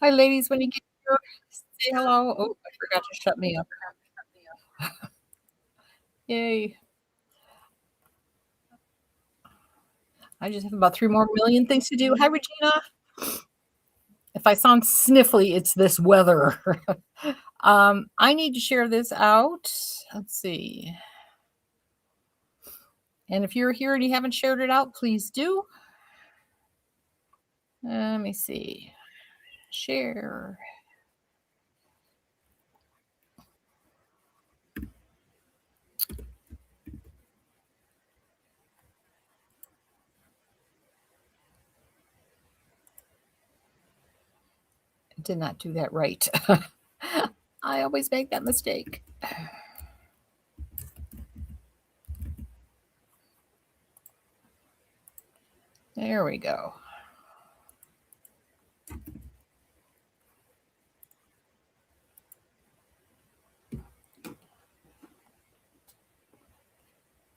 Hi, ladies. When you get here, say hello. Oh, I forgot to shut me up. Yay. I just have about 3 more million things to do. Hi, Regina. If I sound sniffly, it's this weather. I need to share this out. Let's see. And if you're here and you haven't shared it out, please do. Let me see. Share. Did not do that right. I always make that mistake. There we go.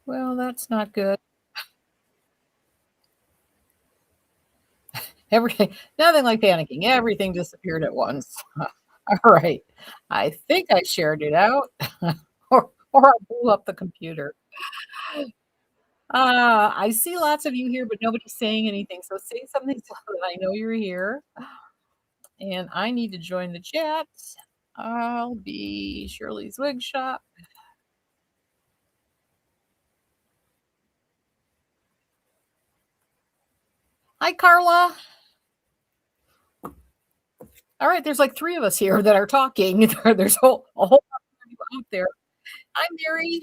Well, that's not good. Everything, nothing like panicking. Everything disappeared at once. All right. I think I shared it out, or I blew up the computer. I see lots of you here, but nobody's saying anything. So say something so that I know you're here. And I need to join the chat. I'll be Shirley's Wig Shop. Hi, Carla. All right, there's like three of us here that are talking. There's a whole lot of you out there. Hi, Mary.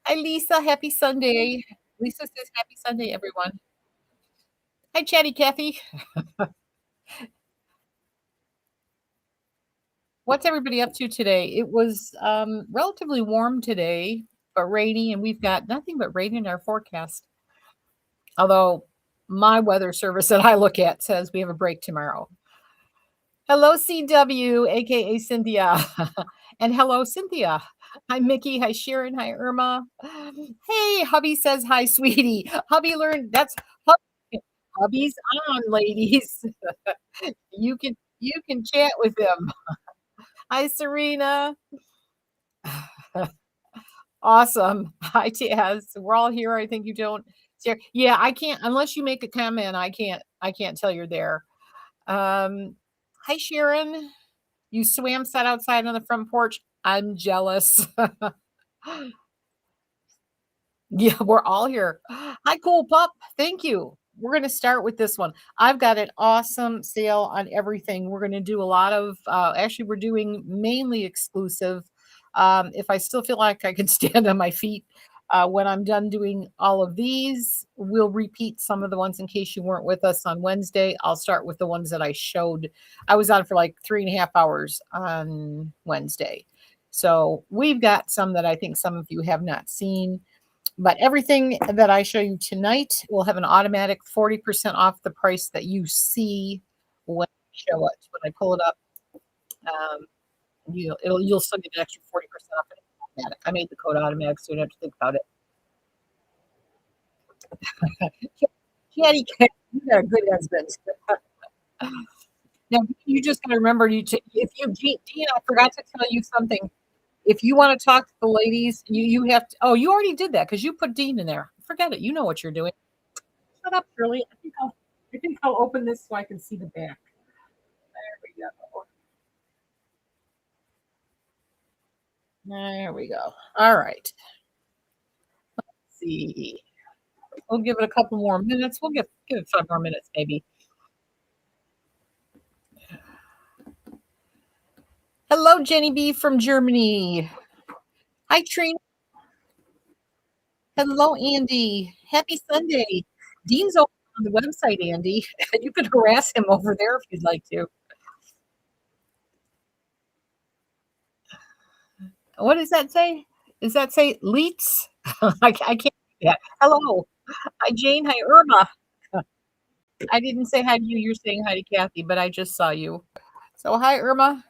Hi, Lisa. Happy Sunday. Lisa says happy Sunday, everyone. Hi, Chatty Cathy. What's everybody up to today? It was relatively warm today, but rainy, and we've got nothing but rain in our forecast. Although my weather service that I look at says we have a break tomorrow. Hello, CW, aka Cynthia. And hello, Cynthia. Hi, Mickey. Hi, Sharon. Hi, Irma. Hey, hubby says hi, sweetie. Hubby learned that's hubby's on, ladies. You can chat with him. Hi, Serena. Awesome. Hi, Taz. We're all here. I think you don't share. Yeah, I can't unless you make a comment. I can't tell you're there. Hi, Sharon. You swam sat outside on the front porch. I'm jealous. Yeah, we're all here. Hi, cool pup. Thank you. We're going to start with this one. I've got an awesome sale on everything. We're going to do a lot of, actually, we're doing mainly exclusive. If I still feel like I can stand on my feet when I'm done doing all of these, we'll repeat some of the ones in case you weren't with us on Wednesday. I'll start with the ones that I showed. I was on for like 3.5 hours on Wednesday. So we've got some that I think some of you have not seen. But everything that I show you tonight will have an automatic 40% off the price that you see when I show it. When I pull it up, um, you'll still get an extra 40% off it. Automatic. I made the code automatic, so you don't have to think about it. Chatty cat, you got a good husband. Now you just got to remember if you Dean, I forgot to tell you something. If you want to talk to the ladies, you have to. Oh, you already did that because you put Dean in there. Forget it. You know what you're doing. Shut up, Shirley. I think I'll open this so I can see the back. There we go. There we go. All right. Let's see. We'll give it a couple more minutes. We'll give it 5 more minutes, maybe. Hello, Jenny B from Germany. Hi, Trina. Hello, Andy. Happy Sunday. Dean's over on the website, Andy. You could harass him over there if you'd like to. What does that say? Does that say Leets? I can't do that. Hello. Hi, Jane. Hi, Irma. I didn't say hi to you. You're saying hi to Kathy, but I just saw you. So, hi, Irma.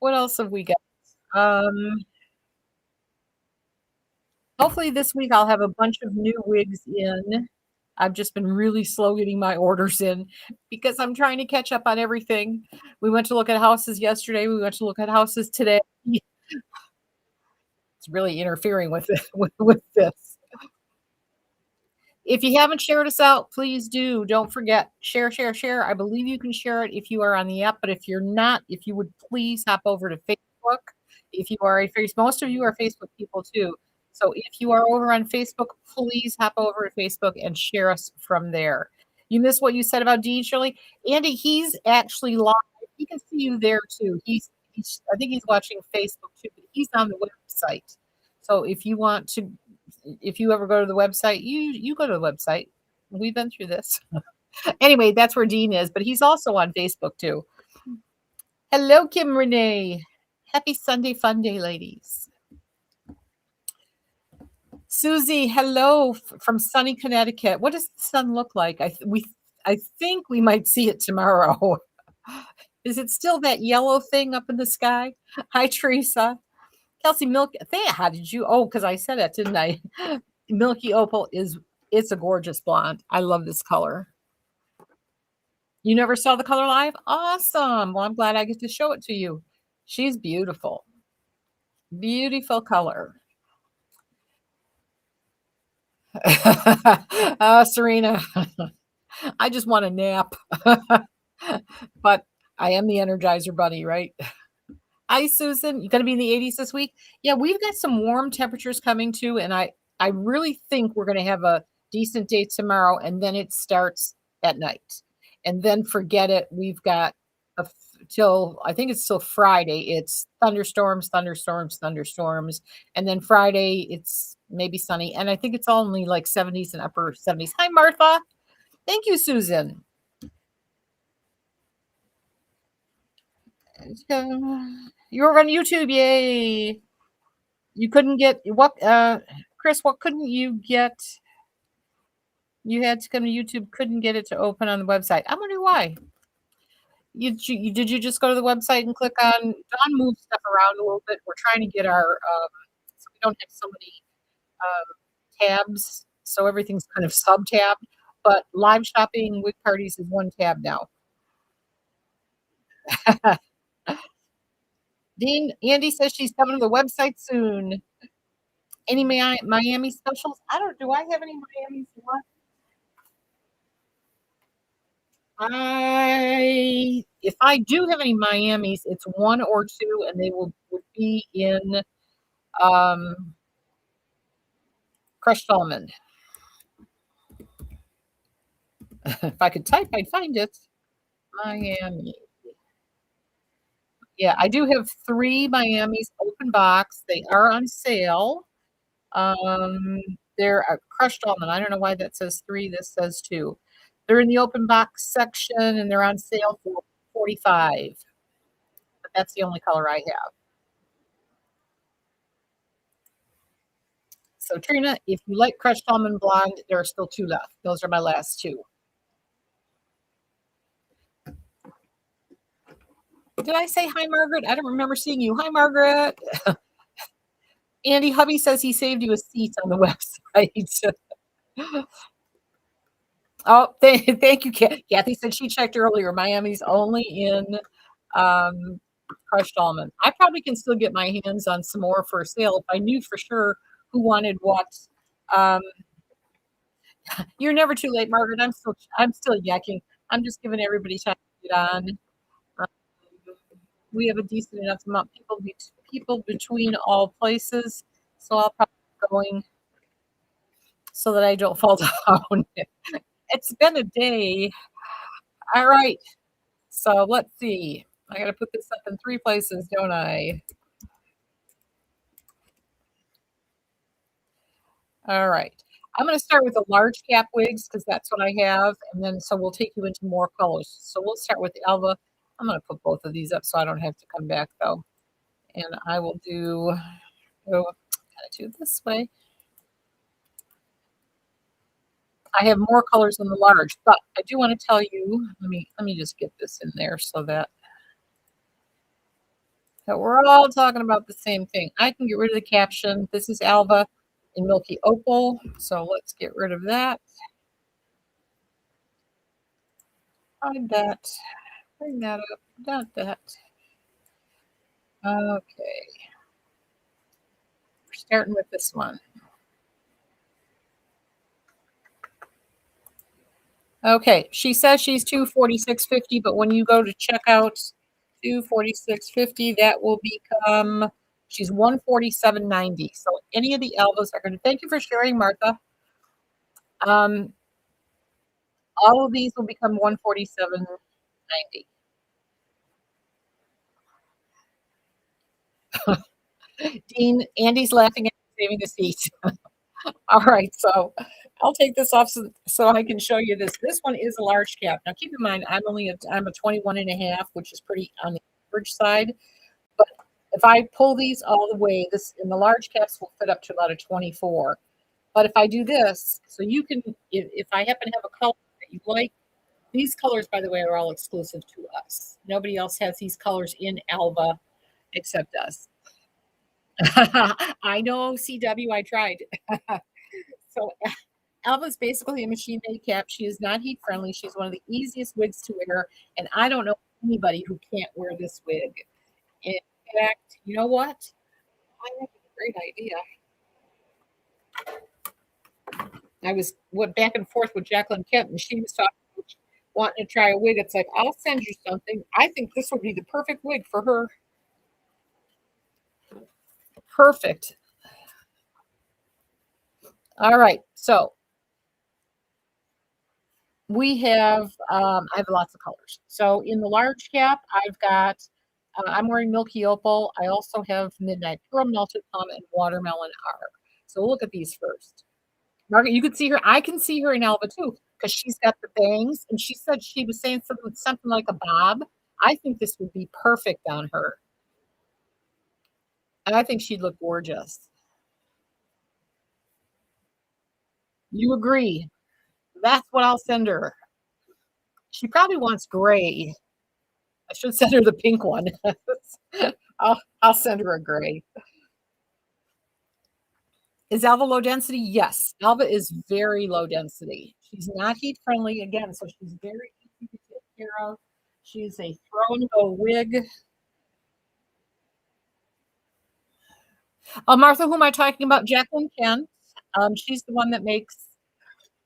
What else have we got? Um, Hopefully this week I'll have a bunch of new wigs in. I've just been really slow getting my orders in because I'm trying to catch up on everything. We went to look at houses yesterday. We went to look at houses today. It's really interfering with it, with this. If you haven't shared us out, please do. Don't forget, share, share, share. I believe you can share it if you are on the app, but if you're not, if you would please hop over to Facebook. If you are a face, most of you are Facebook people too. So if you are over on Facebook, please hop over to Facebook and share us from there. You missed what you said about Dean, Shirley. Andy, he's actually live. He can see you there too. He's I think he's watching Facebook too, but he's on the website. So if you want to, if you ever go to the website, you go to the website. We've been through this. Anyway, that's where Dean is, but he's also on Facebook too. Hello, Kim Renee. Happy Sunday Funday, ladies. Susie, hello from sunny Connecticut. What does the sun look like? I think we might see it tomorrow. Is it still that yellow thing up in the sky? Hi, Teresa. Kelsey Milk. How did you? Oh, because I said it, didn't I? Milky Opal it's a gorgeous blonde. I love this color. You never saw the color live? Awesome. Well, I'm glad I get to show it to you. She's beautiful. Beautiful color. Serena, I just want a nap. But I am the Energizer Bunny, right? Hi, Susan. You going to be in the 80s this week? Yeah, we've got some warm temperatures coming too, and I really think we're going to have a decent day tomorrow, and then it starts at night. And then forget it. We've got till I think it's till Friday. It's thunderstorms, thunderstorms, thunderstorms, and then Friday it's maybe sunny, and I think it's only like 70s and upper 70s. Hi, Martha. Thank you, Susan. You were on YouTube, yay! You couldn't get what? Chris, what couldn't you get? You had to come to YouTube, couldn't get it to open on the website. I wonder why. Did you just go to the website and click on? Don moved stuff around a little bit. We're trying to get our so we don't have so many tabs, so everything's kind of sub-tabbed. But live shopping wig parties is one tab now. Andy says she's coming to the website soon. Any Miami specials? Do I have any Miami's left? If I do have any Miamis, it's one or two, and they would be in crushed almond. If I could type, I'd find it. Miami. Yeah, I do have 3 Miamis open box. They are on sale. They're a crushed almond. I don't know why that says 3. This says 2. They're in the open box section, and they're on sale for $45. But that's the only color I have. So Trina, if you like crushed almond blonde, there are still 2 left. Those are my last 2. Did I say hi, Margaret? I don't remember seeing you. Hi, Margaret. Andy, hubby says he saved you a seat on the website. Oh, thank you, Kathy said she checked earlier. Miami's only in crushed almond. I probably can still get my hands on some more for sale if I knew for sure who wanted what. You're never too late, Margaret. I'm still yakking. I'm just giving everybody time to get on. We have a decent enough amount of people between all places, so I'll probably be going so that I don't fall down. It's been a day. All right. So let's see. I got to put this up in 3 places, don't I? All right. I'm going to start with the large cap wigs because that's what I have. And then so we'll take you into more colors. So we'll start with the Alva. I'm going to put both of these up so I don't have to come back though. And I will gotta do it this way. I have more colors than the large, but I do want to tell you, let me just get this in there so that we're all talking about the same thing. I can get rid of the caption. This is Alva in Milky Opal. So let's get rid of that. I bet. Bring that up. Not that. Okay. We're starting with this one. Okay, she says she's 246.50, but when you go to checkout, 246.50, that will become she's 147.90. So any of the Elvas are gonna thank you for sharing, Martha. Um, all of these will become 147.90. Dean, Andy's laughing at saving the seat. All right, so I'll take this off so I can show you this. This one is a large cap. Now keep in mind, I'm a 21 and a half, which is pretty on the average side. But if I pull these all the way, this in the large caps will fit up to about a 24. But if I do this, so you can, if I happen to have a color that you like, these colors, by the way, are all exclusive to us. Nobody else has these colors in Alva except us. I know, CW, I tried. So Alva is basically a machine made cap. She is not heat friendly. She's one of the easiest wigs to wear, and I don't know anybody who can't wear this wig. In fact, you know what? I have a great idea. I went back and forth with Jacqueline Kent, and she was talking about wanting to try a wig. It's like, I'll send you something. I think this would be the perfect wig for her. Perfect. All right. So we have, I have lots of colors. So in the large cap, I've got, I'm wearing Milky Opal. I also have Midnight Pearl, Melted Plum, and Watermelon R. So we'll look at these first. Margaret, you could see her. I can see her in Alba too, because she's got the bangs, and she said she was saying something like a bob. I think this would be perfect on her. And I think she'd look gorgeous. You agree? That's what I'll send her. She probably wants gray. I should send her the pink one. I'll send her a gray. Is Alva low density? Yes. Alva is very low density. She's not heat friendly again, so she's very easy to take care of. She's a throw and go wig. Martha, who am I talking about? Jacqueline Kent. She's the one that makes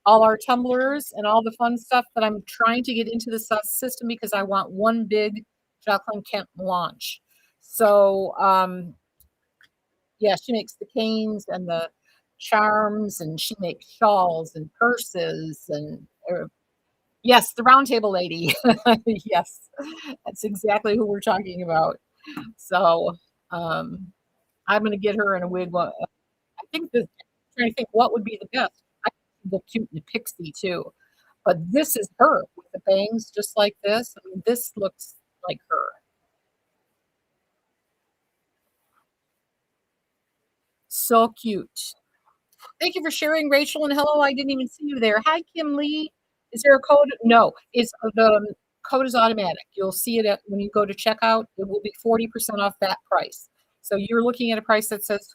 all our tumblers and all the fun stuff that I'm trying to get into the system because I want one big Jacqueline Kent launch. So, yeah, she makes the canes and the charms, and she makes shawls and purses and yes, the round table lady. Yes, that's exactly who we're talking about. So, um, I'm gonna get her in a wig. I think this. I'm trying to think what would be the best. I look cute in the pixie too, but this is her with the bangs just like this. I mean, this looks like her. So cute. Thank you for sharing, Rachel. And hello, I didn't even see you there. Hi, Kim Lee. Is there a code? No, it's the code is automatic. You'll see it when you go to checkout. It will be 40% off that price. So you're looking at a price that says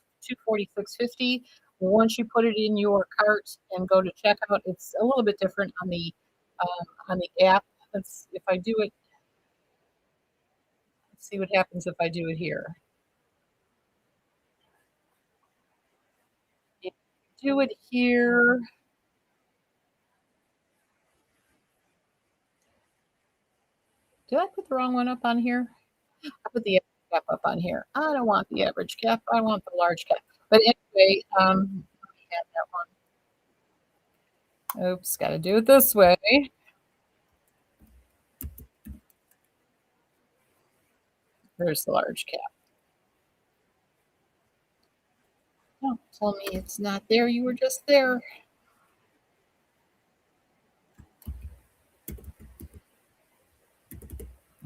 246.50. Once you put it in your cart and go to checkout, it's a little bit different on the app. If I do it. Let's see what happens if I do it here. If you do it here. Did I put the wrong one up on here? I put the average cap up on here. I don't want the average cap. I want the large cap. But anyway, let me add that one. Oops, got to do it this way. There's the large cap. Don't tell me it's not there. You were just there.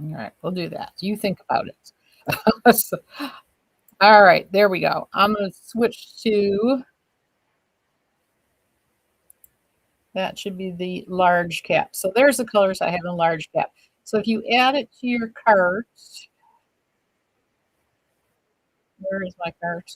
All right, we'll do that. You think about it. So, all right, there we go. I'm going to switch to that should be the large cap. So there's the colors I have in large cap. So if you add it to your cart, where is my cart?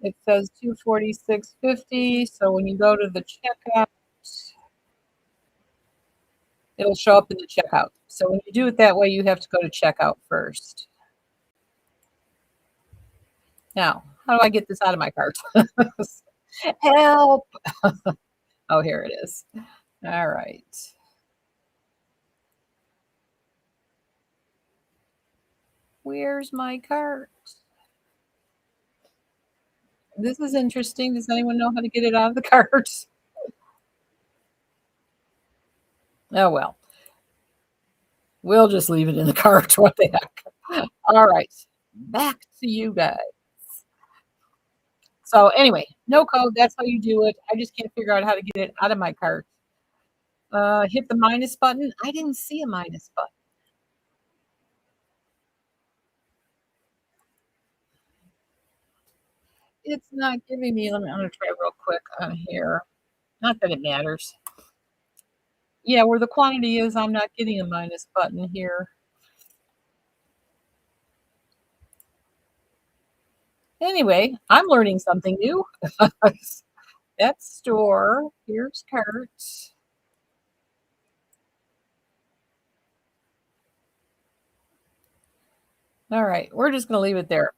It says 246.50. So when you go to the checkout, it'll show up in the checkout. So when you do it that way, you have to go to checkout first. Now, how do I get this out of my cart? Help! Oh, here it is. All right. Where's my cart? This is interesting. Does anyone know how to get it out of the cart? Oh, well. We'll just leave it in the cart. What the heck? All right. Back to you guys. So anyway, no code. That's how you do it. I just can't figure out how to get it out of my cart. Hit the minus button. I didn't see a minus button. It's not giving me. I'm gonna try real quick on here. Not that it matters. Yeah, where the quantity is, I'm not getting a minus button here. Anyway, I'm learning something new. That's store. Here's cart. All right, we're just gonna leave it there.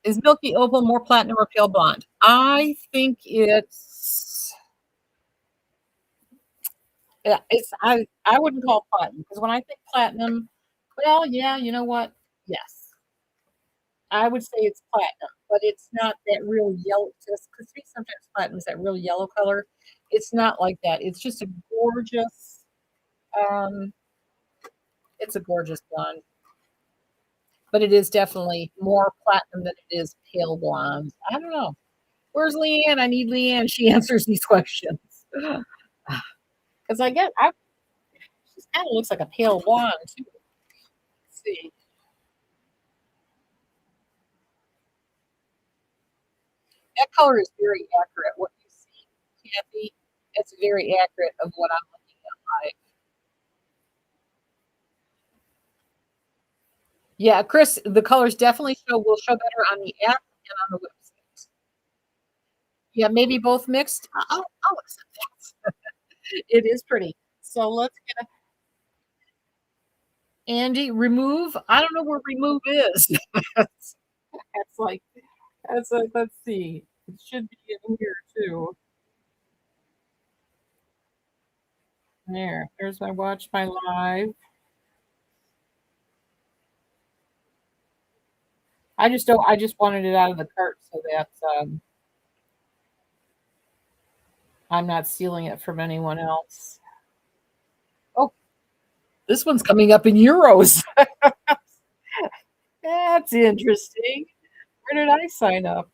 Is Milky Opal more platinum or pale blonde? I think it's yeah, I wouldn't call it platinum because when I think platinum, well, yeah, you know what? Yes, I would say it's platinum, but it's not that real yellow. Just because sometimes platinum is that real yellow color. It's not like that. It's just a gorgeous. Um, it's a gorgeous blonde, but it is definitely more platinum than it is pale blonde. I don't know. Where's Leanne? I need Leanne. She answers these questions. Because I she kind of looks like a pale blonde too. Let's see. That color is very accurate. What you see, Kathy, it's very accurate of what I'm looking at live. Yeah, Chris, the colors definitely will show better on the app and on the website. Yeah, maybe both mixed. I'll accept that. It is pretty. So let's get Andy remove. I don't know where remove is. That's like that's like let's see. It should be in here too. There's my watch my live. I just don't. I just wanted it out of the cart so that I'm not stealing it from anyone else. Oh, this one's coming up in euros. That's interesting. Where did I sign up?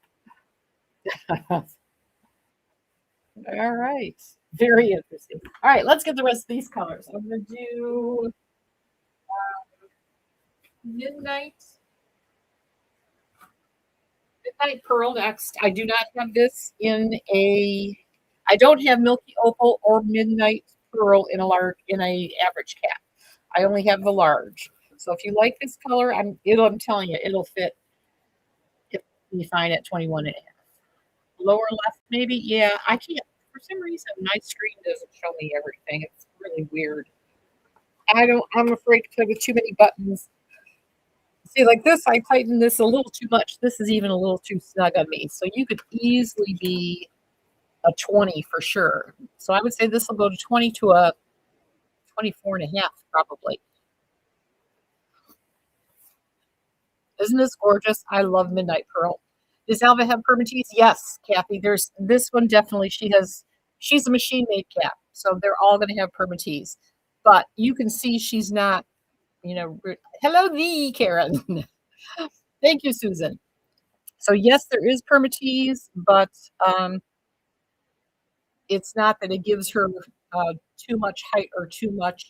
All right. Very interesting. All right, let's get the rest of these colors. I'm going to do midnight midnight pearl next. I do not have this in a. I don't have milky opal or midnight pearl in a average cap. I only have the large. So if you like this color, I'm telling you, it'll fit if you find at 21 and a half. Lower left, maybe. Yeah, I can't. For some reason, my screen doesn't show me everything. It's really weird. I'm afraid to play with too many buttons. See, like this, I tightened this a little too much. This is even a little too snug on me. So you could easily be a 20 for sure. So I would say this will go to 20 to a 24 and a half, probably. Isn't this gorgeous? I love Midnight Pearl. Does Alva have permatease? Yes, Kathy. There's this one definitely. She's a machine made cap, so they're all going to have permatease. But you can see she's not. Hello, the Karen. Thank you, Susan. So yes, there is permatease, but it's not that it gives her too much height or too much.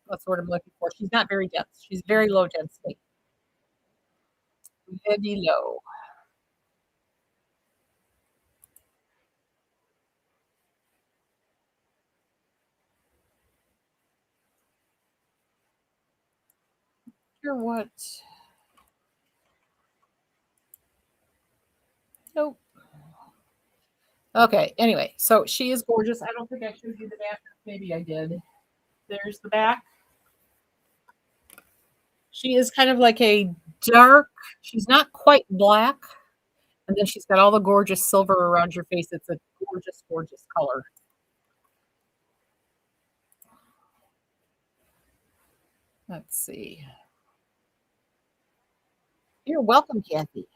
What's the word I'm looking for? She's not very dense. She's very low density. Very low. sure what. Nope. Okay. Anyway, so she is gorgeous. I don't think I showed you the back. Maybe I did. There's the back. She is kind of like a dark. She's not quite black, and then she's got all the gorgeous silver around your face. It's a gorgeous, gorgeous color. Let's see. You're welcome, Kathy.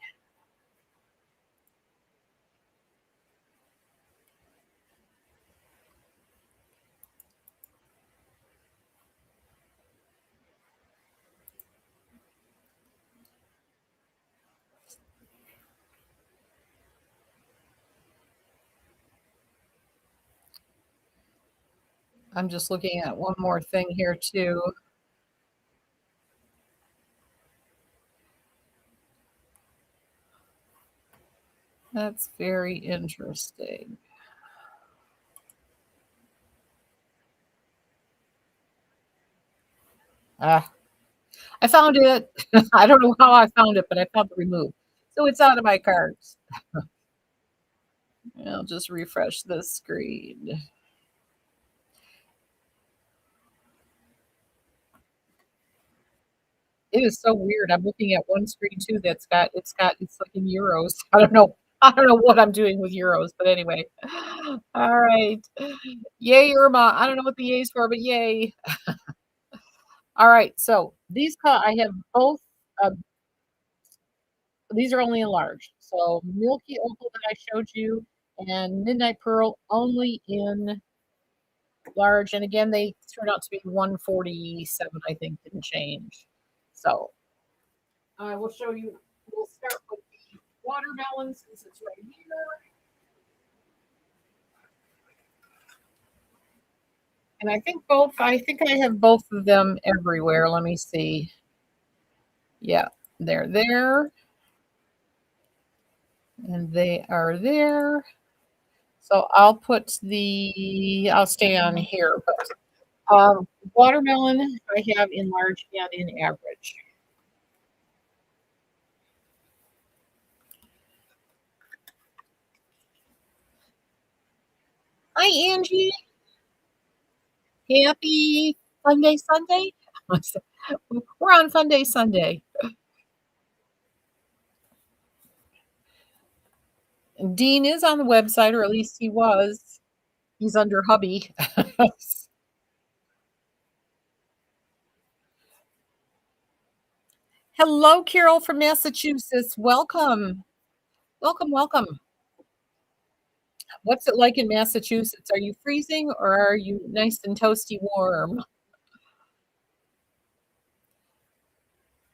I'm just looking at one more thing here too. That's very interesting. Ah, I found it. I don't know how I found it, but I found the remove. So it's out of my cards. I'll just refresh this screen. It is so weird. I'm looking at one screen too it's like in euros. I don't know. I don't know what I'm doing with euros, but anyway. All right. Yay, Irma. I don't know what the yay's for, but yay. All right. So I have both. Uh, these are only enlarged. So Milky Opal that I showed you and Midnight Pearl only in large. And again, they turned out to be 147, I think, didn't change. So I will show you. We'll start with the watermelon since it's right here. And I think I have both of them everywhere. Let me see. Yeah, they're there. And they are there. So I'll stay on here. Watermelon I have in large and in average. Hi, Angie. Happy Sunday, Sunday. We're on Funday, Sunday. Dean is on the website, or at least he was. He's under hubby. Hello, Carol from Massachusetts. Welcome. Welcome, welcome. What's it like in Massachusetts? Are you freezing or are you nice and toasty warm?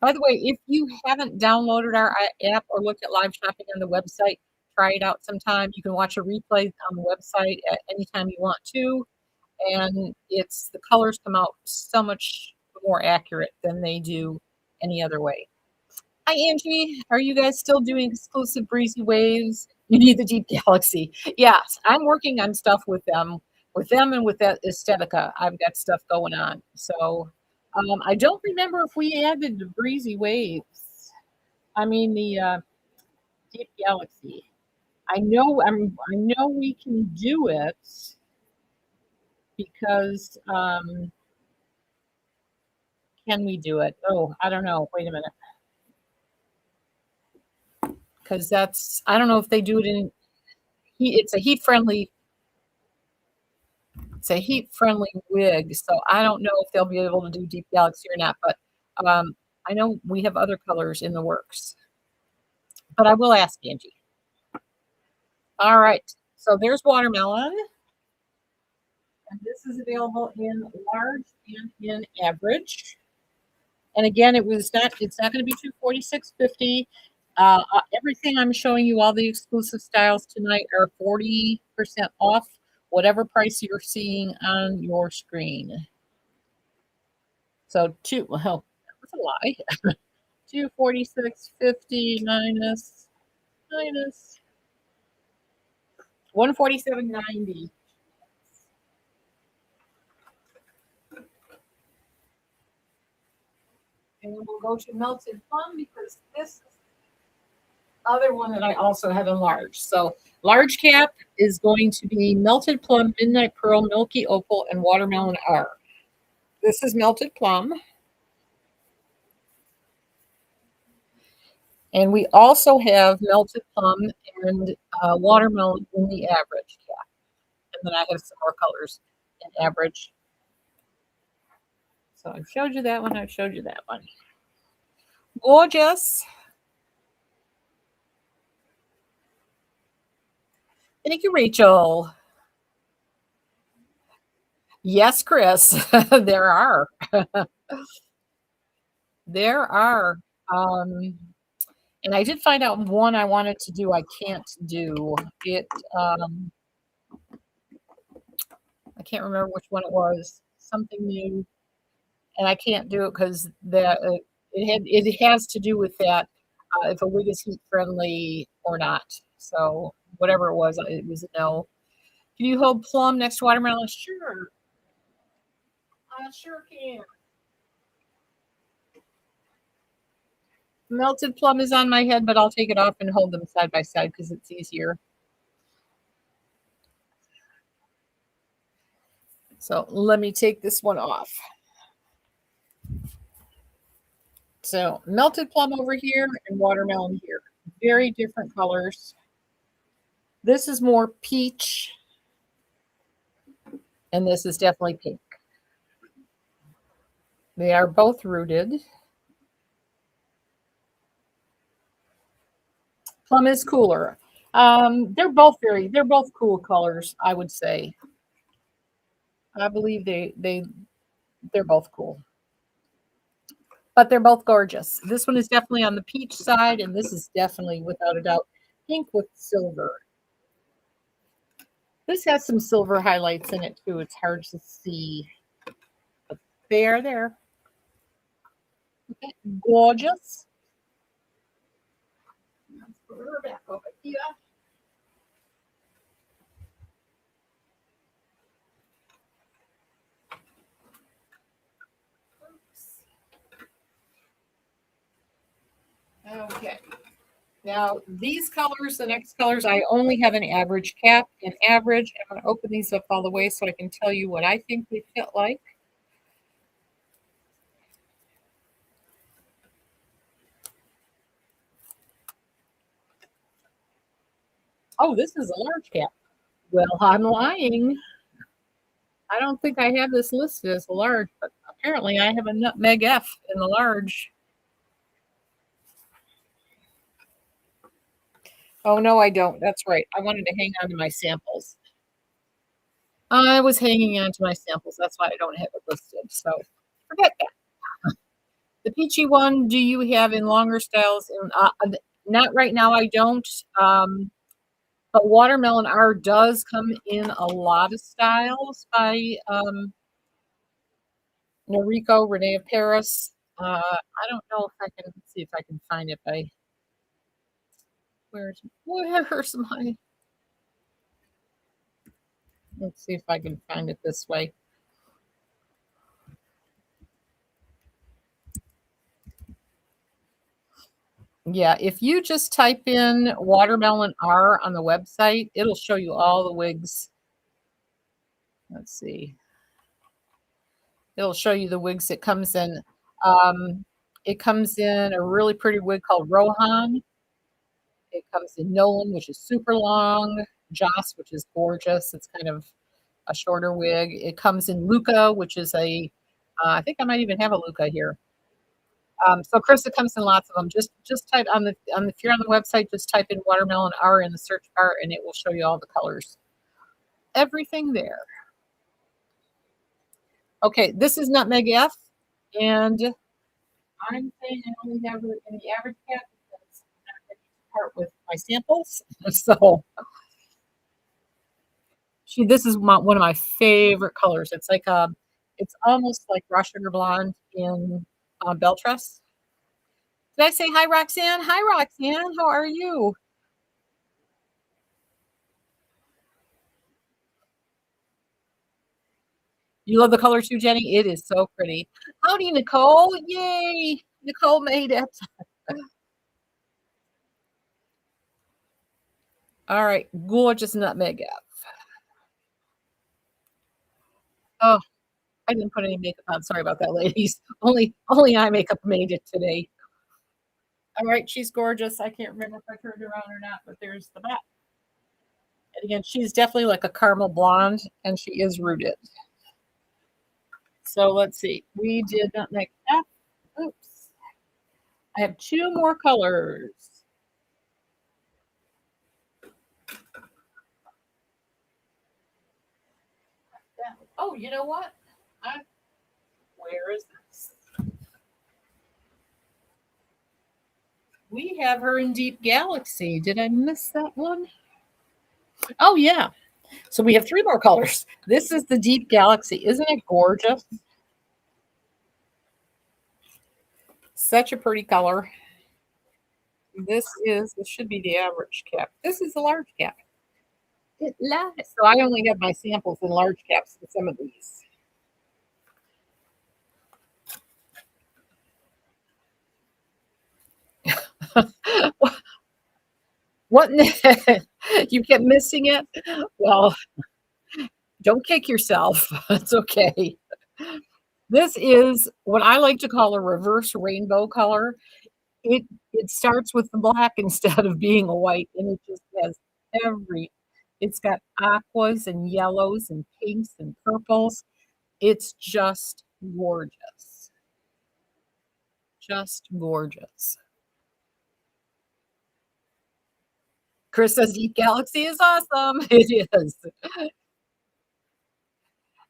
By the way, if you haven't downloaded our app or looked at live shopping on the website, try it out sometime. You can watch a replay on the website at any time you want to. And the colors come out so much more accurate than they do any other way. Hi, Angie. Are you guys still doing exclusive breezy waves? You need the deep galaxy. Yes, I'm working on stuff with them and with that Aesthetica. I've got stuff going on. So I don't remember if we added the breezy waves. I mean the deep galaxy. I know we can do it because can we do it? Oh, I don't know. Wait a minute. Because I don't know if they do it in it's a heat friendly wig, so I don't know if they'll be able to do deep galaxy or not, but I know we have other colors in the works, but I will ask Angie. All right, so there's watermelon, and this is available in large and in average. And again, it's not going to be 246.50. Everything I'm showing you, all the exclusive styles tonight are 40% off whatever price you're seeing on your screen. So well, that's a lie. 246.50 minus 147.90. And then we'll go to melted plum because this is the other one that I also have in large. So large cap is going to be melted plum, midnight pearl, milky opal, and watermelon R. This is melted plum. And we also have melted plum and watermelon in the average cap. And then I have some more colors in average. So I've showed you that one. I've showed you that one. Gorgeous. Thank you, Rachel. Yes, Chris, there are. There are. Um, and I did find out one I wanted to do, I can't do. It, I can't remember which one it was. Something new. And I can't do it because that it has to do with that if a wig is heat friendly or not. So whatever it was a no. Can you hold plum next to watermelon? Sure, I sure can. Melted plum is on my head, but I'll take it off and hold them side by side because it's easier. So let me take this one off. So melted plum over here and watermelon here. Very different colors. This is more peach, and this is definitely pink. They are both rooted. Plum is cooler. They're both cool colors, I would say. I believe they're both cool. But they're both gorgeous. This one is definitely on the peach side, and this is definitely, without a doubt, pink with silver. This has some silver highlights in it too. It's hard to see, but they are there. Okay. Gorgeous. Let's put her back over here. Okay. Now, these colors, the next colors, I only have an average cap. An average, I'm going to open these up all the way so I can tell you what I think they fit like. Oh, this is a large cap. Well, I'm lying. I don't think I have this listed as a large, but apparently I have a nutmeg F in the large. Oh, no, I don't. That's right. I wanted to hang on to my samples. I was hanging on to my samples. That's why I don't have it listed. So forget that. The peachy one, do you have in longer styles? Not right now, I don't. But Watermelon R does come in a lot of styles by Noriko Renee of Paris. I don't know if I can see if I can find it by where's my. Let's see if I can find it this way. Yeah, if you just type in Watermelon R on the website, it'll show you all the wigs. Let's see. It'll show you the wigs it comes in. It comes in a really pretty wig called Rohan. It comes in Nolan, which is super long. Joss, which is gorgeous. It's kind of a shorter wig. It comes in Luca, which is I think I might even have a Luca here. So Chris, it comes in lots of them. Just type if you're on the website, just type in Watermelon R in the search bar, and it will show you all the colors. Everything there. Okay, this is Nutmeg F, and I'm saying I only have it in the average cap because I'm not ready to part with my samples. So this is one of my favorite colors. It's like it's almost like raw sugar blonde in Beltress. Did I say hi, Roxanne? Hi, Roxanne. How are you? You love the color too, Jenny? It is so pretty. Howdy, Nicole. Yay. Nicole made it. All right, gorgeous nutmeg F. Oh, I didn't put any makeup on. Sorry about that, ladies. Only eye makeup made it today. All right, she's gorgeous. I can't remember if I turned around or not, but there's the back. And again, she's definitely like a caramel blonde, and she is rooted. So let's see. We did nutmeg F. Oops. I have two more colors. Oh, you know what? I, where is this? We have her in Deep Galaxy. Did I miss that one? Oh, yeah. So we have three more colors. This is the Deep Galaxy. Isn't it gorgeous? Such a pretty color. This should be the average cap. This is the large cap. It lies. So I only have my samples in large caps for some of these. What? You kept missing it? Well, don't kick yourself. It's okay. This is what I like to call a reverse rainbow color. It it starts with the black instead of being a white, and it just has every it's got aquas and yellows and pinks and purples. It's just gorgeous. Just gorgeous. Chris says Deep Galaxy is awesome. It is.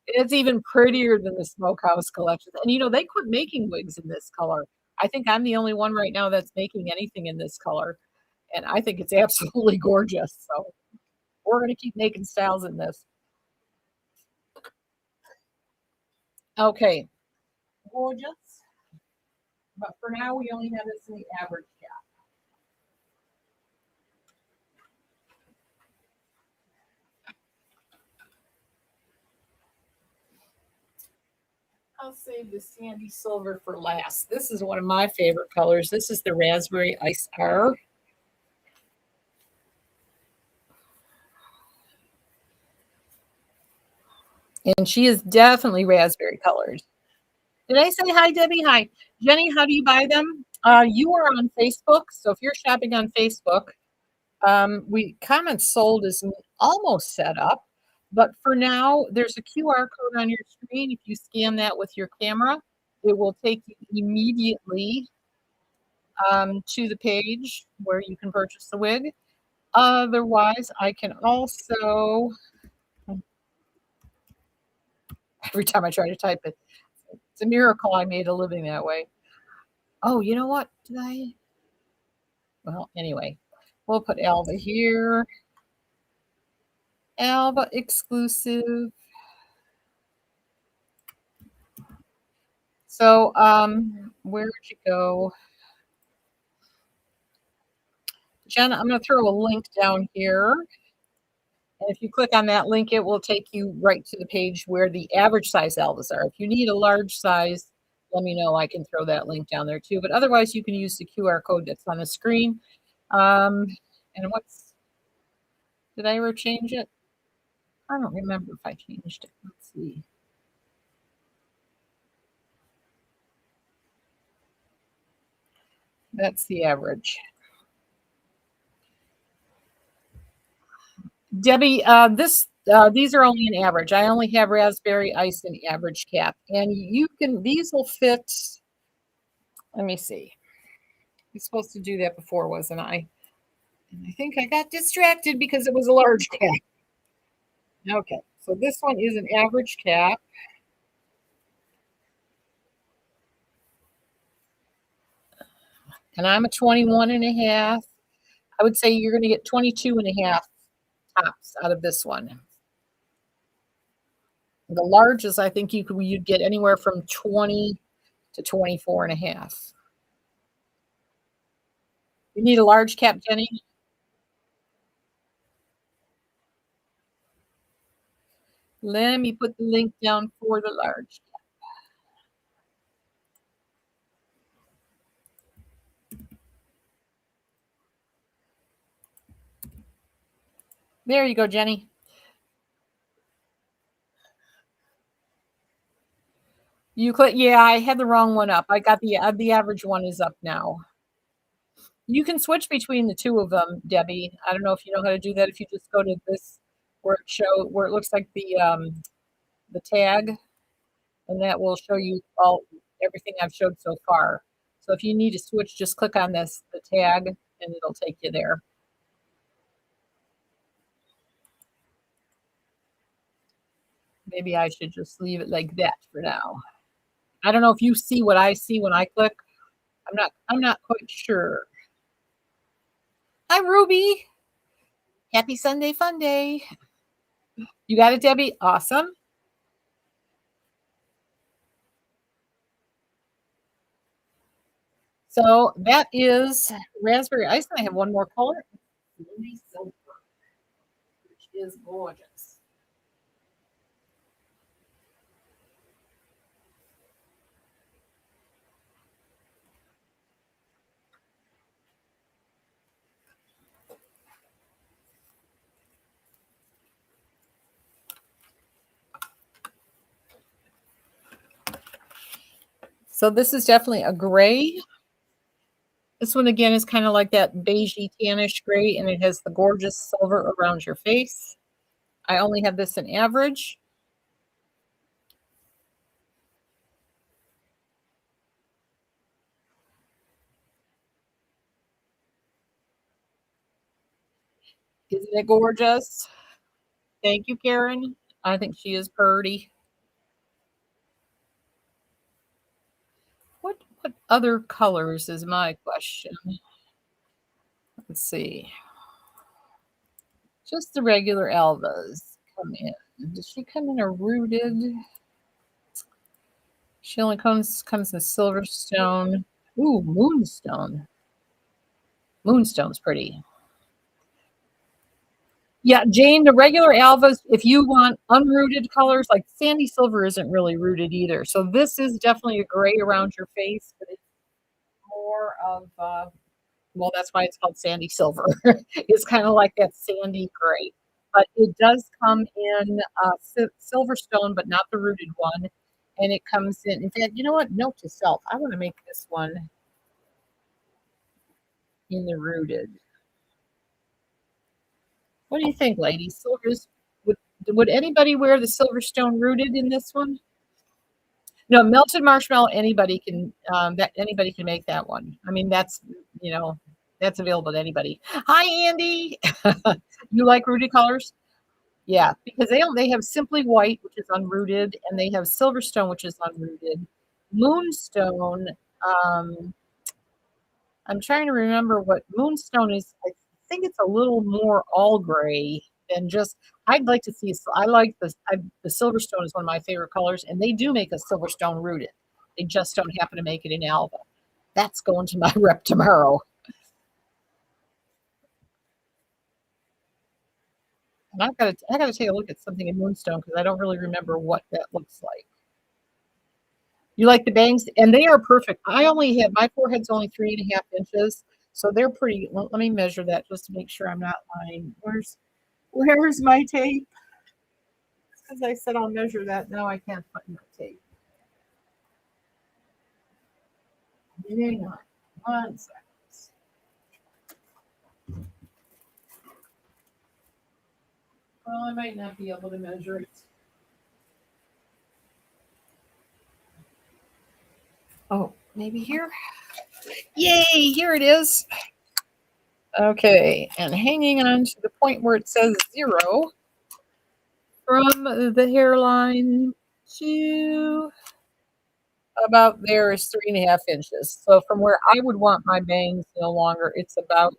It's even prettier than the Smokehouse collections. And they quit making wigs in this color. I think I'm the only one right now that's making anything in this color. And I think it's absolutely gorgeous. So we're gonna keep making styles in this. Okay, gorgeous. But for now, we only have this in the average cap. I'll save the sandy silver for last. This is one of my favorite colors. This is the raspberry ice R. And she is definitely raspberry colored. Did I say hi, Debbie? Hi. Jenny, how do you buy them? You are on Facebook. So if you're shopping on Facebook, we comments sold is almost set up. But for now, there's a QR code on your screen. If you scan that with your camera, it will take you immediately to the page where you can purchase the wig. Otherwise, I can also, every time I try to type it, it's a miracle I made a living that way. Oh, you know what? Did I? Well, anyway, we'll put Alba here. Alba exclusive. So, where'd you go? Jenna, I'm going to throw a link down here. And if you click on that link, it will take you right to the page where the average size Albas are. If you need a large size, let me know. I can throw that link down there too. But otherwise, you can use the QR code that's on the screen. And did I ever change it? I don't remember if I changed it. Let's see. That's the average. Debbie, these are only an average. I only have raspberry ice and average cap, and these will fit. Let me see. I was supposed to do that before, wasn't I? And I think I got distracted because it was a large cap. Okay, so this one is an average cap. And I'm a 21 and a half. I would say you're going to get 22 and a half tops out of this one. The largest, I think you'd get anywhere from 20 to 24 and a half. You need a large cap, Jenny? Let me put the link down for the large. There you go, Jenny. You click. Yeah, I had the wrong one up. I got the average one is up now. You can switch between the two of them, Debbie. I don't know if you know how to do that. If you just go to this where it looks like the tag, and that will show you all everything I've showed so far. So if you need to switch, just click on the tag and it'll take you there. Maybe I should just leave it like that for now. I don't know if you see what I see when I click. I'm not quite sure. Hi Ruby. Happy Sunday Funday. You got it, Debbie? Awesome. So that is raspberry ice. And I have one more color. Sandy Silver, which is gorgeous. So this is definitely a gray. This one again is kind of like that beigey tannish gray, and it has the gorgeous silver around your face. I only have this in average. Isn't it gorgeous? Thank you, Karen. I think she is pretty. What other colors is my question? Let's see. Just the regular Alvas come in. Does she come in a rooted? She only comes in Silverstone. Ooh, Moonstone. Moonstone's pretty. Yeah, Jane, the regular Alvas, if you want unrooted colors, like Sandy Silver isn't really rooted either. So this is definitely a gray around your face, but it's more of, well, that's why it's called Sandy Silver. It's kind of like that sandy gray. But it does come in Silverstone, but not the rooted one. And it comes in fact, you know what? Note to self, I want to make this one in the rooted. What do you think, ladies? Silvers would anybody wear the Silverstone rooted in this one? No, melted marshmallow. Anybody can make that one. I mean, you know that's available to anybody. Hi, Andy. You like rooted colors? Yeah, because they have Simply White, which is unrooted, and they have Silverstone, which is unrooted. Moonstone. Um, I'm trying to remember what Moonstone is. I think it's a little more all gray than just. I'd like to see. I like the Silverstone is one of my favorite colors, and they do make a Silverstone rooted. They just don't happen to make it in Alva. That's going to my rep tomorrow. And I got to take a look at something in Moonstone because I don't really remember what that looks like. You like the bangs, and they are perfect. I only have my forehead's only 3.5 inches, so they're pretty. Let me measure that just to make sure I'm not lying. Where's my tape? Because I said I'll measure that. Now I can't find my tape. Hang on 1 second. Well, I might not be able to measure it. Oh, maybe here. Yay! Here it is. Okay, and hanging on to the point where it says 0 from the hairline to about there is 3.5 inches. So from where I would want my bangs no longer, it's about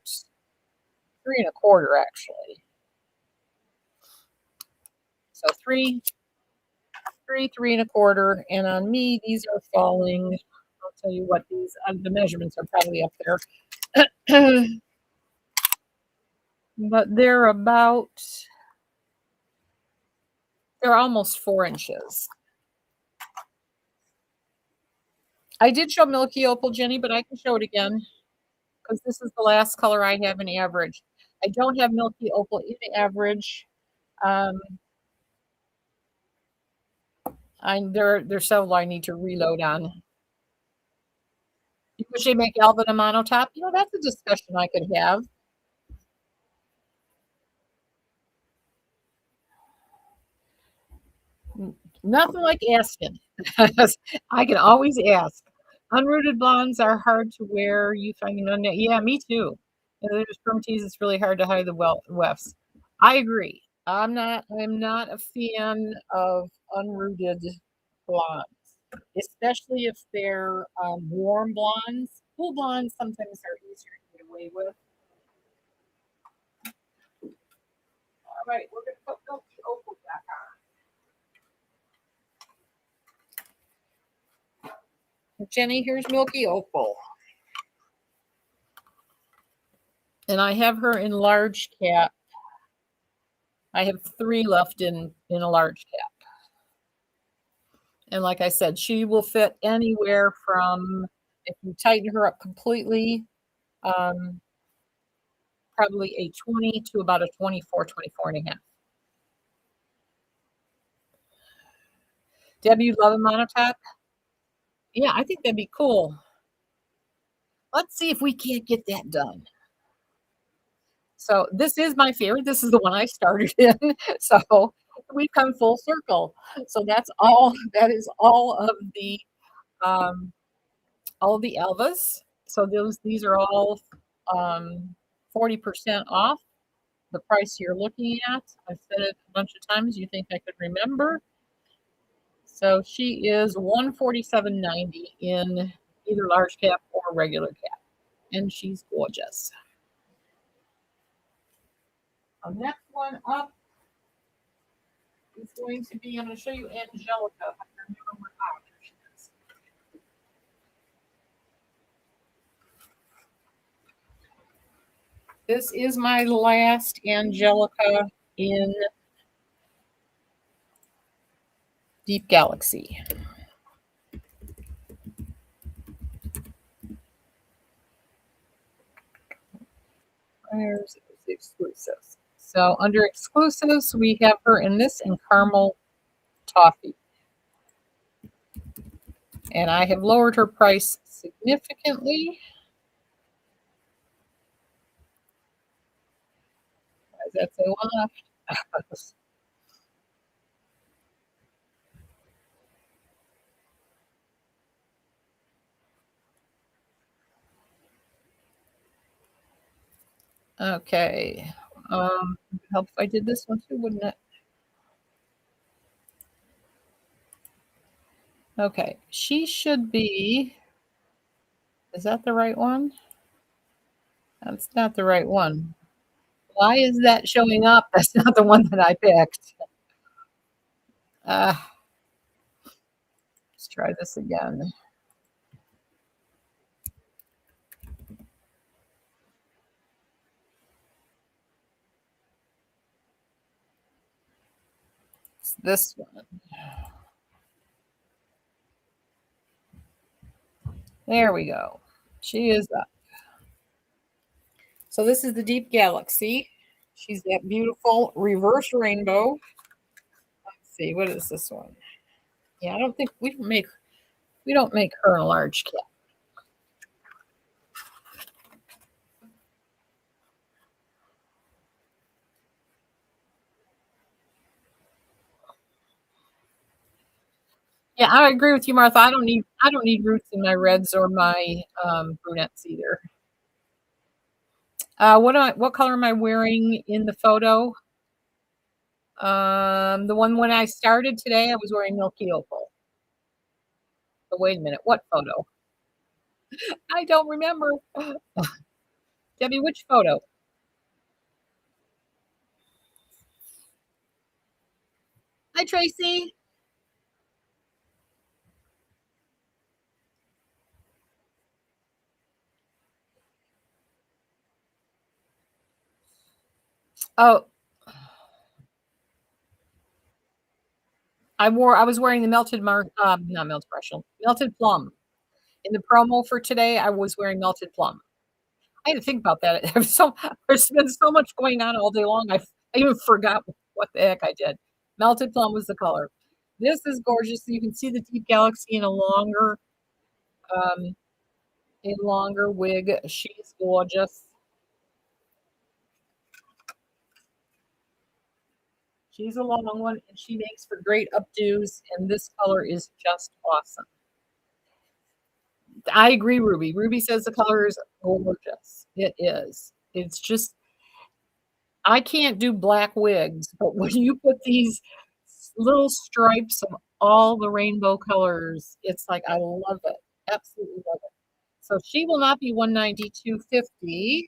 3.25 actually. So 3.25, and on me these are falling. I'll tell you what these the measurements are probably up there, but they're almost 4 inches. I did show Milky Opal, Jenny, but I can show it again because this is the last color I have in average. I don't have Milky Opal in the average. Um, there's several I need to reload on. Should they make Alvin a monotop? That's a discussion I could have. Nothing like asking. I can always ask. Unrooted blondes are hard to wear. You find them on there. Yeah, me too. There's from tees. It's really hard to hide the wefts. I agree. I'm not a fan of unrooted blondes, especially if they're warm blondes. Cool blondes sometimes are easier to get away with. All right, we're gonna put Milky Opal back on. Jenny, here's Milky Opal. And I have her in large cap. I have 3 left in a large cap. And like I said, she will fit anywhere from, if you tighten her up completely, probably a 20 to about a 24, 24 and a half. Debbie, you love a monotop? Yeah, I think that'd be cool. Let's see if we can't get that done. So this is my favorite. This is the one I started in. So we've come full circle. So that is um, all of the Elvas. So these are all 40% off the price you're looking at. I've said it a bunch of times. You think I could remember? So she is $147.90 in either large cap or regular cap, and she's gorgeous. The next one up is going to be, I'm going to show you Angelica. If I can remember what she is. This is my last Angelica in Deep Galaxy. There's the exclusives. So under exclusives, we have her in this in caramel toffee. And I have lowered her price significantly. That's a one left. Okay. Help if I did this one too, wouldn't it? Okay. She should be. Is that the right one? That's not the right one. Why is that showing up? That's not the one that I picked. Let's try this again. It's this one. There we go. She is up. So this is the Deep Galaxy. She's that beautiful reverse rainbow. Let's see, what is this one? Yeah, I don't think we don't make her a large cap. Yeah, I agree with you, Martha. I don't need roots in my reds or my brunettes either. What color am I wearing in the photo? The one when I started today, I was wearing Milky Opal. But wait a minute, what photo? I don't remember. Debbie, which photo? Hi, Tracy. Oh, I was wearing the not melted Marshall, melted plum. In the promo for today, I was wearing melted plum. I had to think about that. There's been so much going on all day long, I even forgot what the heck I did. Melted plum was the color. This is gorgeous. You can see the deep galaxy in um, a longer wig. She's gorgeous. She's a long one, and she makes for great updos, and this color is just awesome. I agree, Ruby. Ruby says the color is gorgeous. It is. It's just I can't do black wigs, but when you put these little stripes of all the rainbow colors, it's like I love it. Absolutely love it. So she will not be 192.50.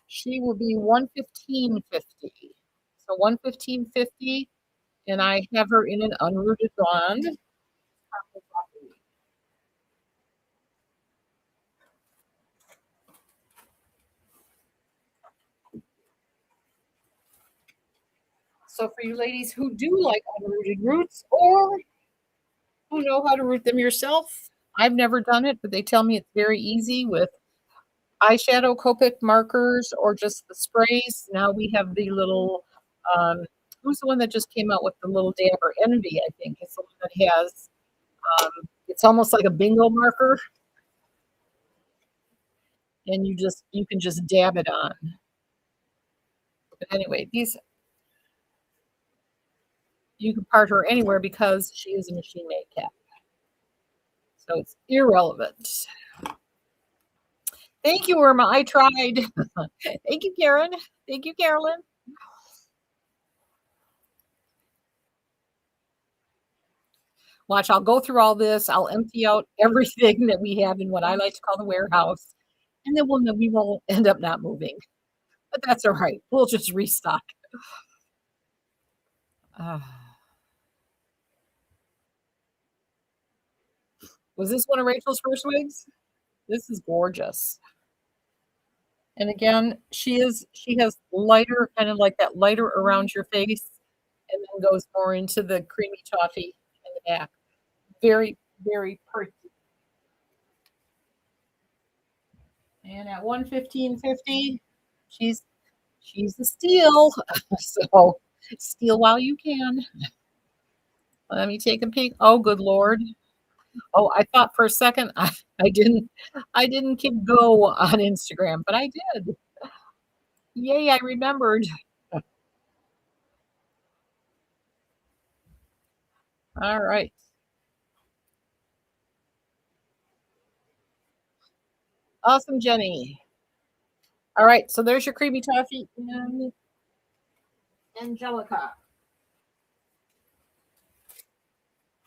She will be 115.50. So 115.50, and I have her in an unrooted blonde. So for you ladies who do like unrooted roots or who know how to root them yourself, I've never done it, but they tell me it's very easy with eyeshadow Copic markers or just the sprays. Now we have the little, um, who's the one that just came out with the little dabber? Envy, I think, is the one that has, it's almost like a bingo marker, and you can just dab it on. But anyway, these you can part her anywhere because she is a machine made cat, so it's irrelevant. Thank you, Irma. I tried. Thank you, Karen. Thank you, Carolyn. Watch, I'll go through all this. I'll empty out everything that we have in what I like to call the warehouse, and then we will end up not moving. But that's all right. We'll just restock. Uh, was this one of Rachel's first wigs? This is gorgeous. And again, she has lighter, kind of like that lighter around your face, and then goes more into the creamy toffee in the back. Very, very pretty. And at 115.50, she's she's a steal. So steal while you can. Let me take a peek. Oh, good Lord. Oh, I thought for a second I didn't keep go on Instagram, but I did. Yay, I remembered. All right. Awesome, Jenny. All right, so there's your creamy toffee and Angelica.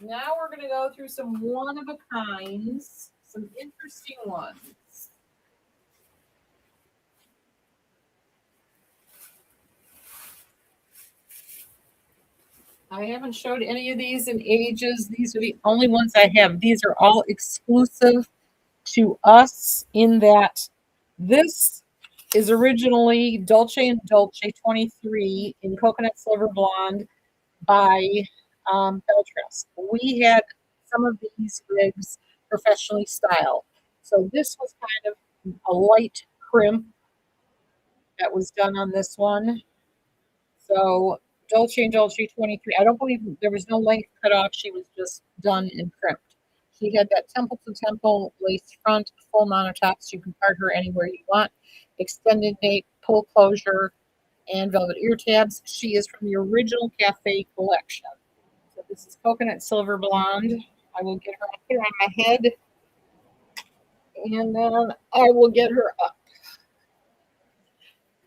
Now we're going to go through some one of a kinds, some interesting ones. I haven't showed any of these in ages. These are the only ones I have. These are all exclusive to us in that this is originally Dolce and Dolce 23 in Coconut Silver Blonde by Beltress. We had some of these wigs professionally styled. So this was kind of a light crimp that was done on this one. So Dolce and Dolce 23. I don't believe there was no length cut off. She was just done and crimped. She had that temple to temple lace front, full monotops. You can part her anywhere you want. Extended nape, pull closure, and velvet ear tabs. She is from the original Cafe collection. So this is Coconut Silver Blonde. I will get her up here on my head, and then I will get her up.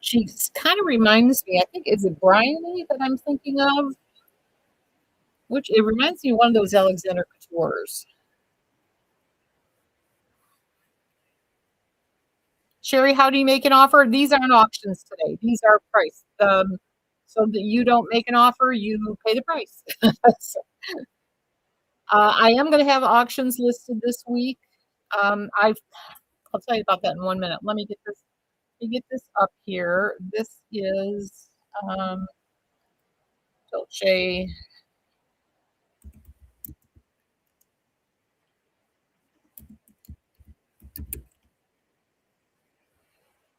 She kind of reminds me, I think, is it Bryony that I'm thinking of? Which it reminds me of one of those Alexander Coutures. Sherry, how do you make an offer? These aren't auctions today. These are priced. So that you don't make an offer, you pay the price. So, I am going to have auctions listed this week. I'll tell you about that in 1 minute. Let me get this. Let me get this up here. This is Dolce.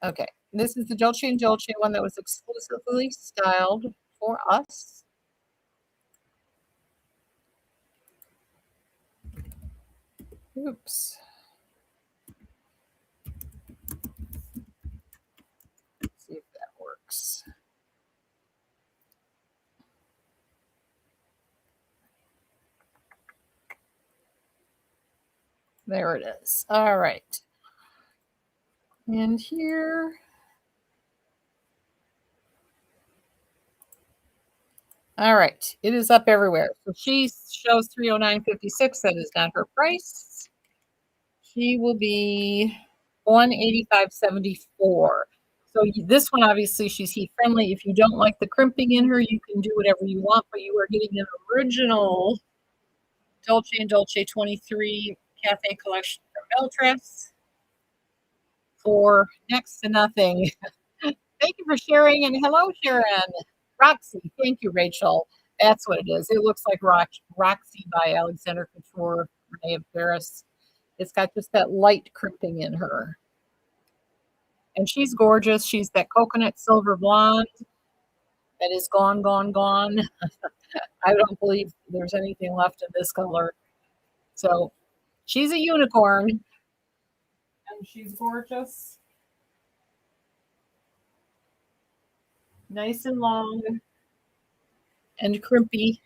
Okay, this is the Dolce and Dolce one that was exclusively styled for us. Oops. Let's see if that works. There it is. All right. And here. All right. It is up everywhere. So she shows 309.56. That is not her price. She will be 185.74. So this one, obviously, she's heat friendly. If you don't like the crimping in her, you can do whatever you want, but you are getting an original Dolce and Dolce 23 Cafe Collection from Beltress for next to nothing. Thank you for sharing, and hello, Sharon. Roxy, thank you, Rachel. That's what it is. It looks like Roxy by Alexander Couture, Renee of Paris. It's got just that light crimping in her. And she's gorgeous. She's that coconut silver blonde that is gone, gone, gone. I don't believe there's anything left in this color. So she's a unicorn. And she's gorgeous. Nice and long and crimpy.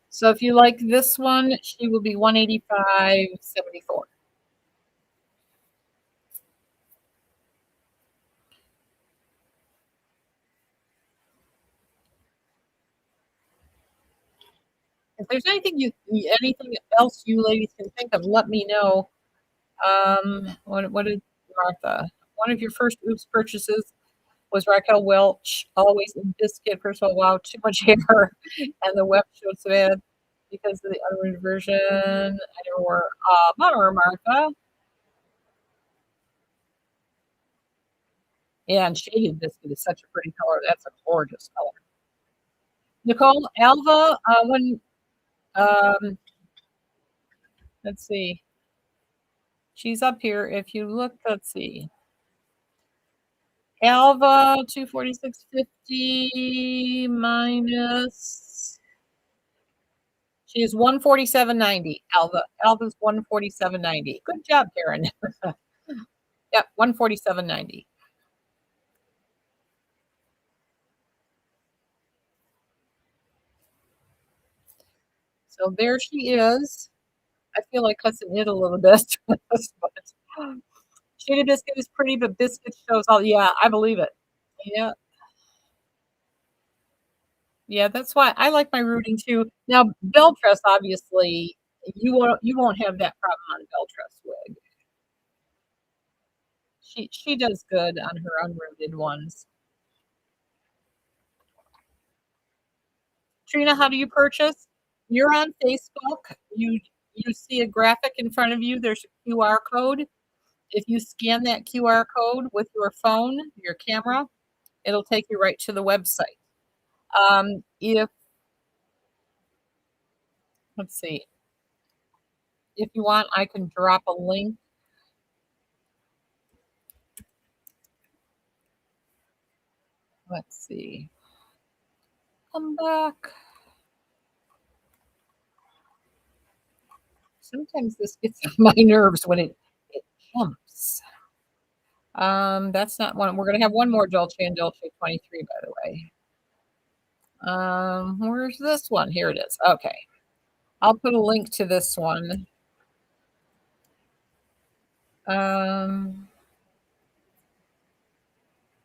So if you like this one, she will be 185.74. If there's anything else you ladies can think of, let me know. What did Martha? One of your first Oops purchases was Raquel Welch, always in biscuit. First of all, wow, too much hair, and the web showed so bad because of the unrated version. I never wore bummer, Martha. Yeah, and shaded biscuit is such a pretty color. That's a gorgeous color. Nicole, Alva, um, let's see. She's up here. If you look, let's see. Alva 246.50 minus. She is 147.90. Alva's 147.90. Good job, Karen. Yep, 147.90. So there she is. I feel like cussing it a little bit. But shaded biscuit is pretty, but biscuit shows all. Yeah, I believe it. Yeah, yeah, that's why I like my rooting too. Now, belt dress, obviously, you won't have that problem on belt dress wig. She does good on her unrooted ones. Trina, how do you purchase? You're on Facebook. You see a graphic in front of you. There's a QR code. If you scan that QR code with your phone, your camera, it'll take you right to the website. If let's see, if you want, I can drop a link. Let's see. Come back. Sometimes this gets on my nerves when it jumps. That's not one. We're gonna have one more Dolce and Dolce 23, by the way. Where's this one? Here it is. Okay. I'll put a link to this one. Um,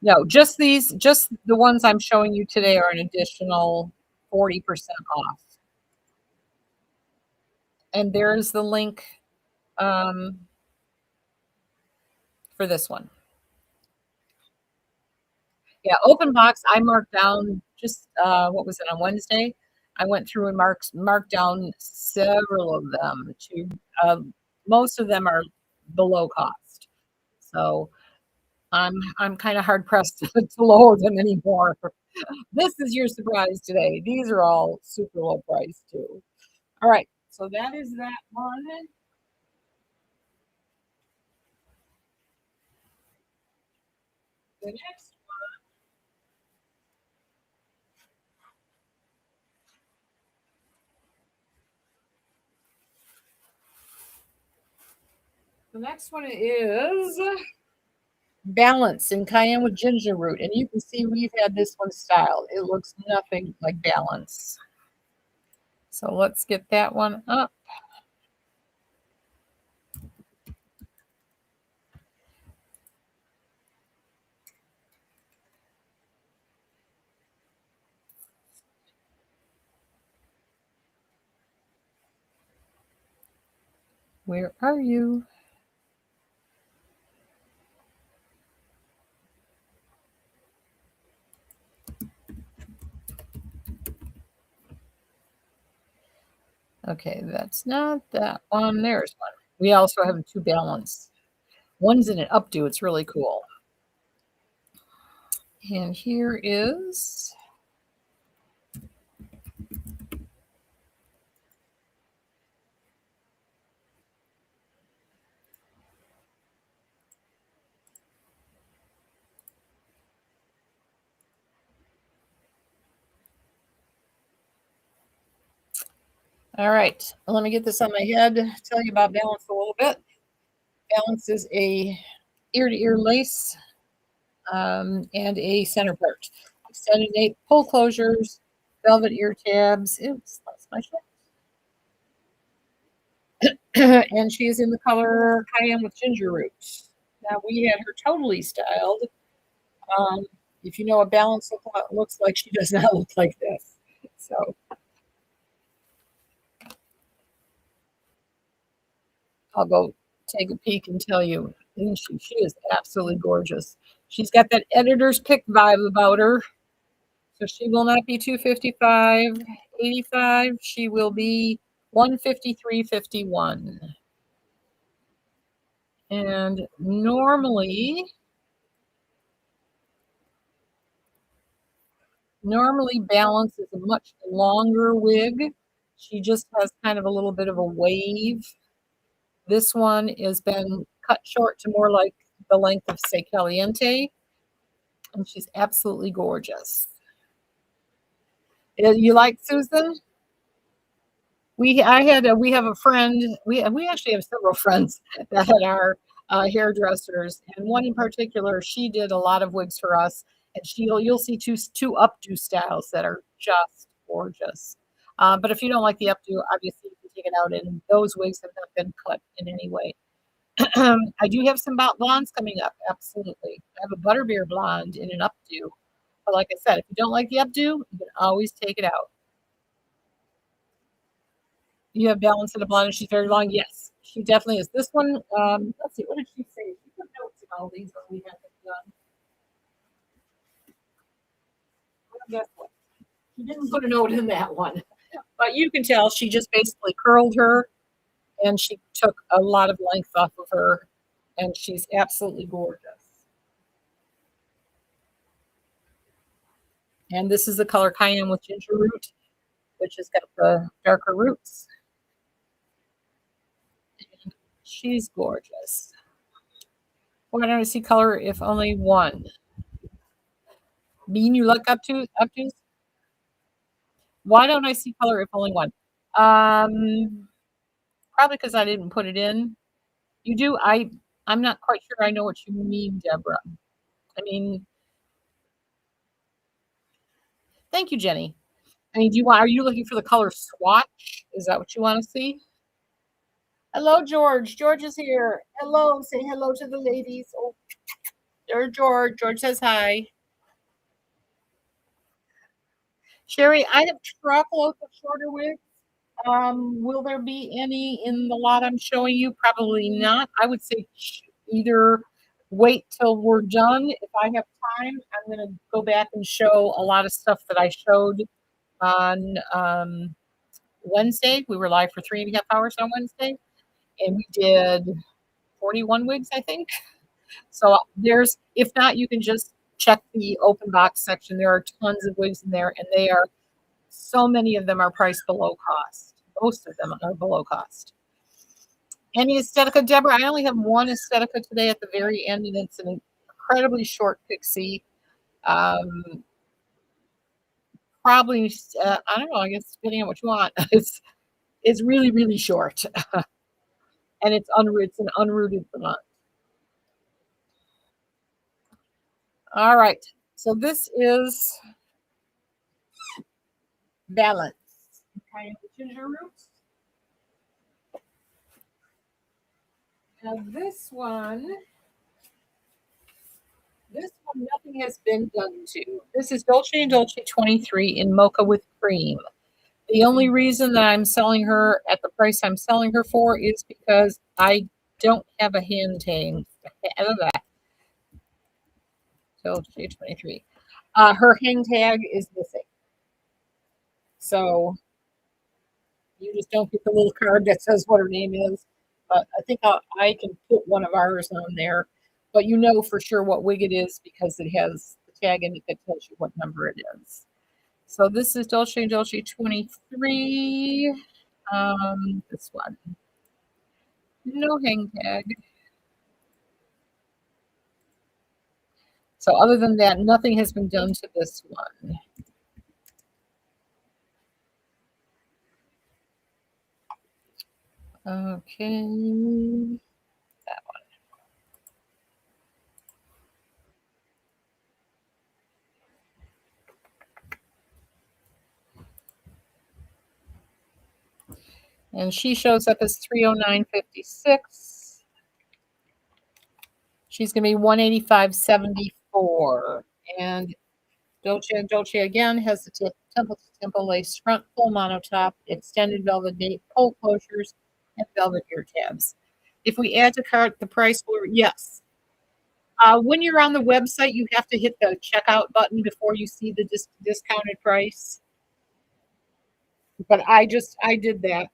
no, just the ones I'm showing you today are an additional 40% off. And there's the link for this one. Yeah, open box. I marked down just what was it on Wednesday? I went through and marked down several of them. To most of them are below cost, so I'm kind of hard pressed to lower them anymore. This is your surprise today. These are all super low price too. All right, so that is that one. The next The next one is Balance in Cayenne with Ginger Root. And you can see we've had this one styled. It looks nothing like Balance. So let's get that one up. Where are you? Okay, that's not that one. There's one. We also have two Balance. One's in an updo. It's really cool. And here is all right. Well, let me get this on my head. Tell you about Balance a little bit. Balance is a ear-to-ear lace and a center part. Extended nape, pull closures, velvet ear tabs. Oops, that's my shirt. And she is in the color Cayenne with Ginger Root. Now we had her totally styled. Um, if you know what Balance looks like, she does not look like this. So I'll go take a peek and tell you. Isn't she? She is absolutely gorgeous. She's got that editor's pick vibe about her. So she will not be 255.85. She will be 153.51. And normally Balance is a much longer wig. She just has kind of a little bit of a wave. This one has been cut short to more like the length of, say, Caliente. And she's absolutely gorgeous. You like Susan? We have a friend. We actually have several friends that are hairdressers, and one in particular, she did a lot of wigs for us, and you'll see two updo styles that are just gorgeous. But if you don't like the updo, obviously you can take it out, and those wigs have not been cut in any way. I do have some blondes coming up. Absolutely, I have a butterbeer blonde in an updo. But like I said, if you don't like the updo, you can always take it out. You have Balance in a blonde and she's very long. Yes, she definitely is. This one, let's see, what did she say? She put notes in all these when we had them done. Well, guess what? She didn't put a note in that one. But you can tell she just basically curled her and she took a lot of length off of her and she's absolutely gorgeous. And this is the color Cayenne with Ginger Root, which has got the darker roots. And she's gorgeous. Why don't I see color if only one? Bean, you look up to updos? Why don't I see color if only one? Probably because I didn't put it in. You do? I'm not quite sure I know what you mean, Deborah. I mean, thank you, Jenny. I mean, are you looking for the color swatch? Is that what you want to see? Hello, George. George is here. Hello. Say hello to the ladies. Oh, there's George. George says hi. Sherry, I have truckloads of shorter wigs. Will there be any in the lot I'm showing you? Probably not. I would say either wait till we're done. If I have time, I'm going to go back and show a lot of stuff that I showed on Wednesday. We were live for 3.5 hours on Wednesday, and we did 41 wigs, I think. So if not, you can just check the open box section. There are tons of wigs in there, and so many of them are priced below cost. Most of them are below cost. Any Aesthetica, Deborah? I only have one Aesthetica today at the very end, and it's in incredibly short pixie. Um, Probably, I don't know, I guess depending on what you want. It's really, really short, and it's an unrooted plant. All right. So this is balance. Okay, the ginger roots. Now this one, nothing has been done to. This is Dolce & Dolce 23 in mocha with cream. The only reason that I'm selling her at the price I'm selling her for is because I don't have a hand tag. Dolce 23. Her hang tag is missing. So you just don't get the little card that says what her name is. But I think I can put one of ours on there. But you know for sure what wig it is because it has the tag in it that tells you what number it is. So this is Dolce & Dolce 23. This one. No hang tag. So other than that, nothing has been done to this one. Okay. And she shows up as 309.56. She's going to be 185.74. And Dolce & Dolce again has the temple to temple lace front, full monotop, extended velvet nape, pole closures, and velvet ear tabs. If we add to cart, the price will, yes. When you're on the website, you have to hit the checkout button before you see the discounted price. But I did that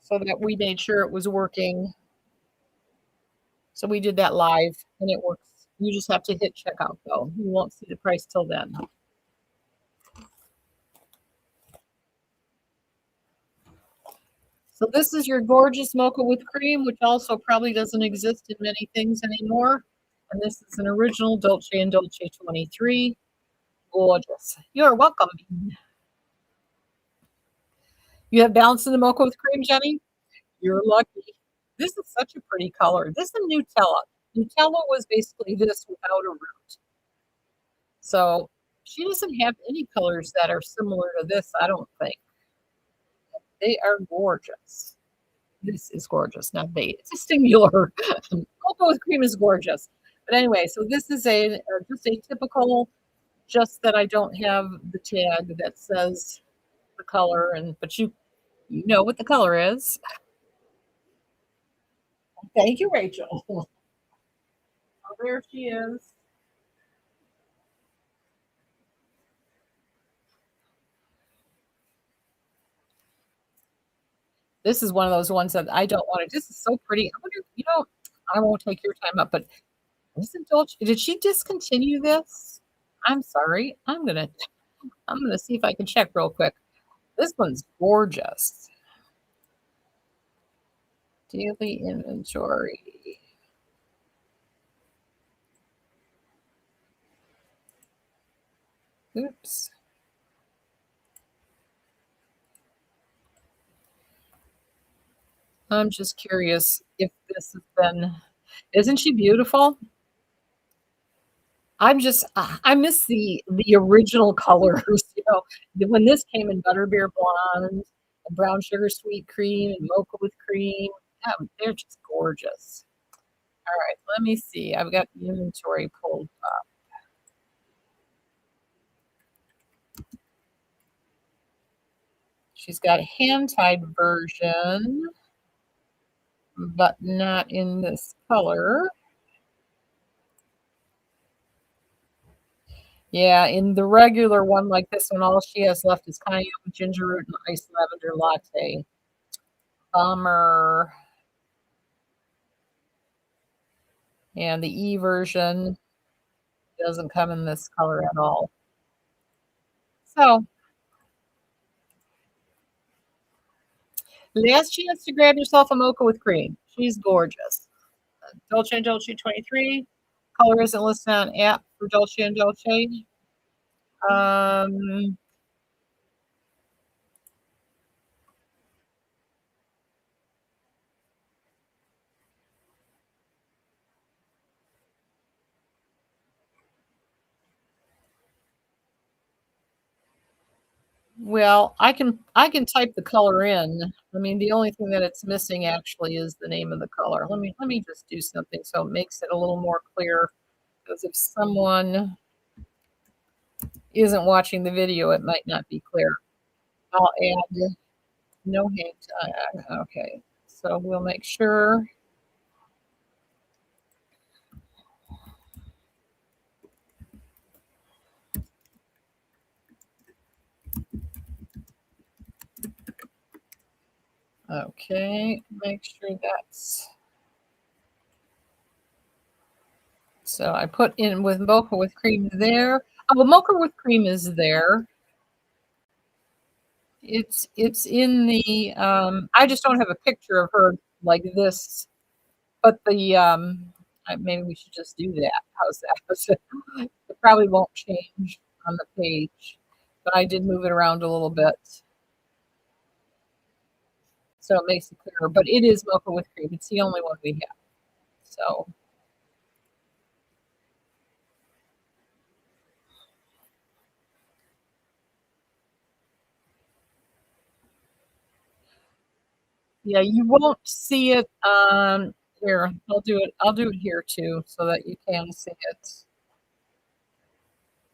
so that we made sure it was working. So we did that live and it works. You just have to hit checkout though. You won't see the price till then. So this is your gorgeous mocha with cream, which also probably doesn't exist in many things anymore. And this is an original Dolce & Dolce 23. Gorgeous. You're welcome. You have balance in the mocha with cream, Jenny? You're lucky. This is such a pretty color. This is Nutella. Nutella was basically this without a root. So she doesn't have any colors that are similar to this, I don't think. They are gorgeous. This is gorgeous, not bait. It's a singular. Cocoa with cream is gorgeous. But anyway, so this is just a typical, just that I don't have the tag that says the color, but you know what the color is. Thank you, Rachel. Oh, there she is. This is one of those ones that I don't want to. This is so pretty. I wonder, I won't take your time up, but isn't Dolce? Did she discontinue this? I'm sorry. I'm gonna see if I can check real quick. This one's gorgeous. Daily inventory. Oops. I'm just curious if this has been. Isn't she beautiful? I miss the original colors. When this came in butterbeer blonde, and brown sugar sweet cream, and mocha with cream. They're just gorgeous. All right, let me see. I've got the inventory pulled up. She's got a hand-tied version, but not in this color. Yeah, in the regular one like this one, all she has left is cayenne with ginger root and iced lavender latte. Bummer. And the E version doesn't come in this color at all. So, last chance to grab yourself a mocha with cream. She's gorgeous. Dolce & Dolce 23. Color isn't listed on app for Dolce& and Dolce. Um, well, I can type the color in. I mean, the only thing that it's missing actually is the name of the color. Let me just do something so it makes it a little more clear. Because if someone isn't watching the video, it might not be clear. I'll add no hang tag. Okay. So we'll make sure. Okay, make sure that's so I put in with mocha with cream there. Oh, mocha with cream is there. It's in the I just don't have a picture of her like this, but the maybe we should just do that. How's that? It probably won't change on the page, but I did move it around a little bit so it makes it clearer. But it is mocha with cream. It's the only one we have. So yeah, you won't see it. Here, I'll do it. I'll do it here too, so that you can see it.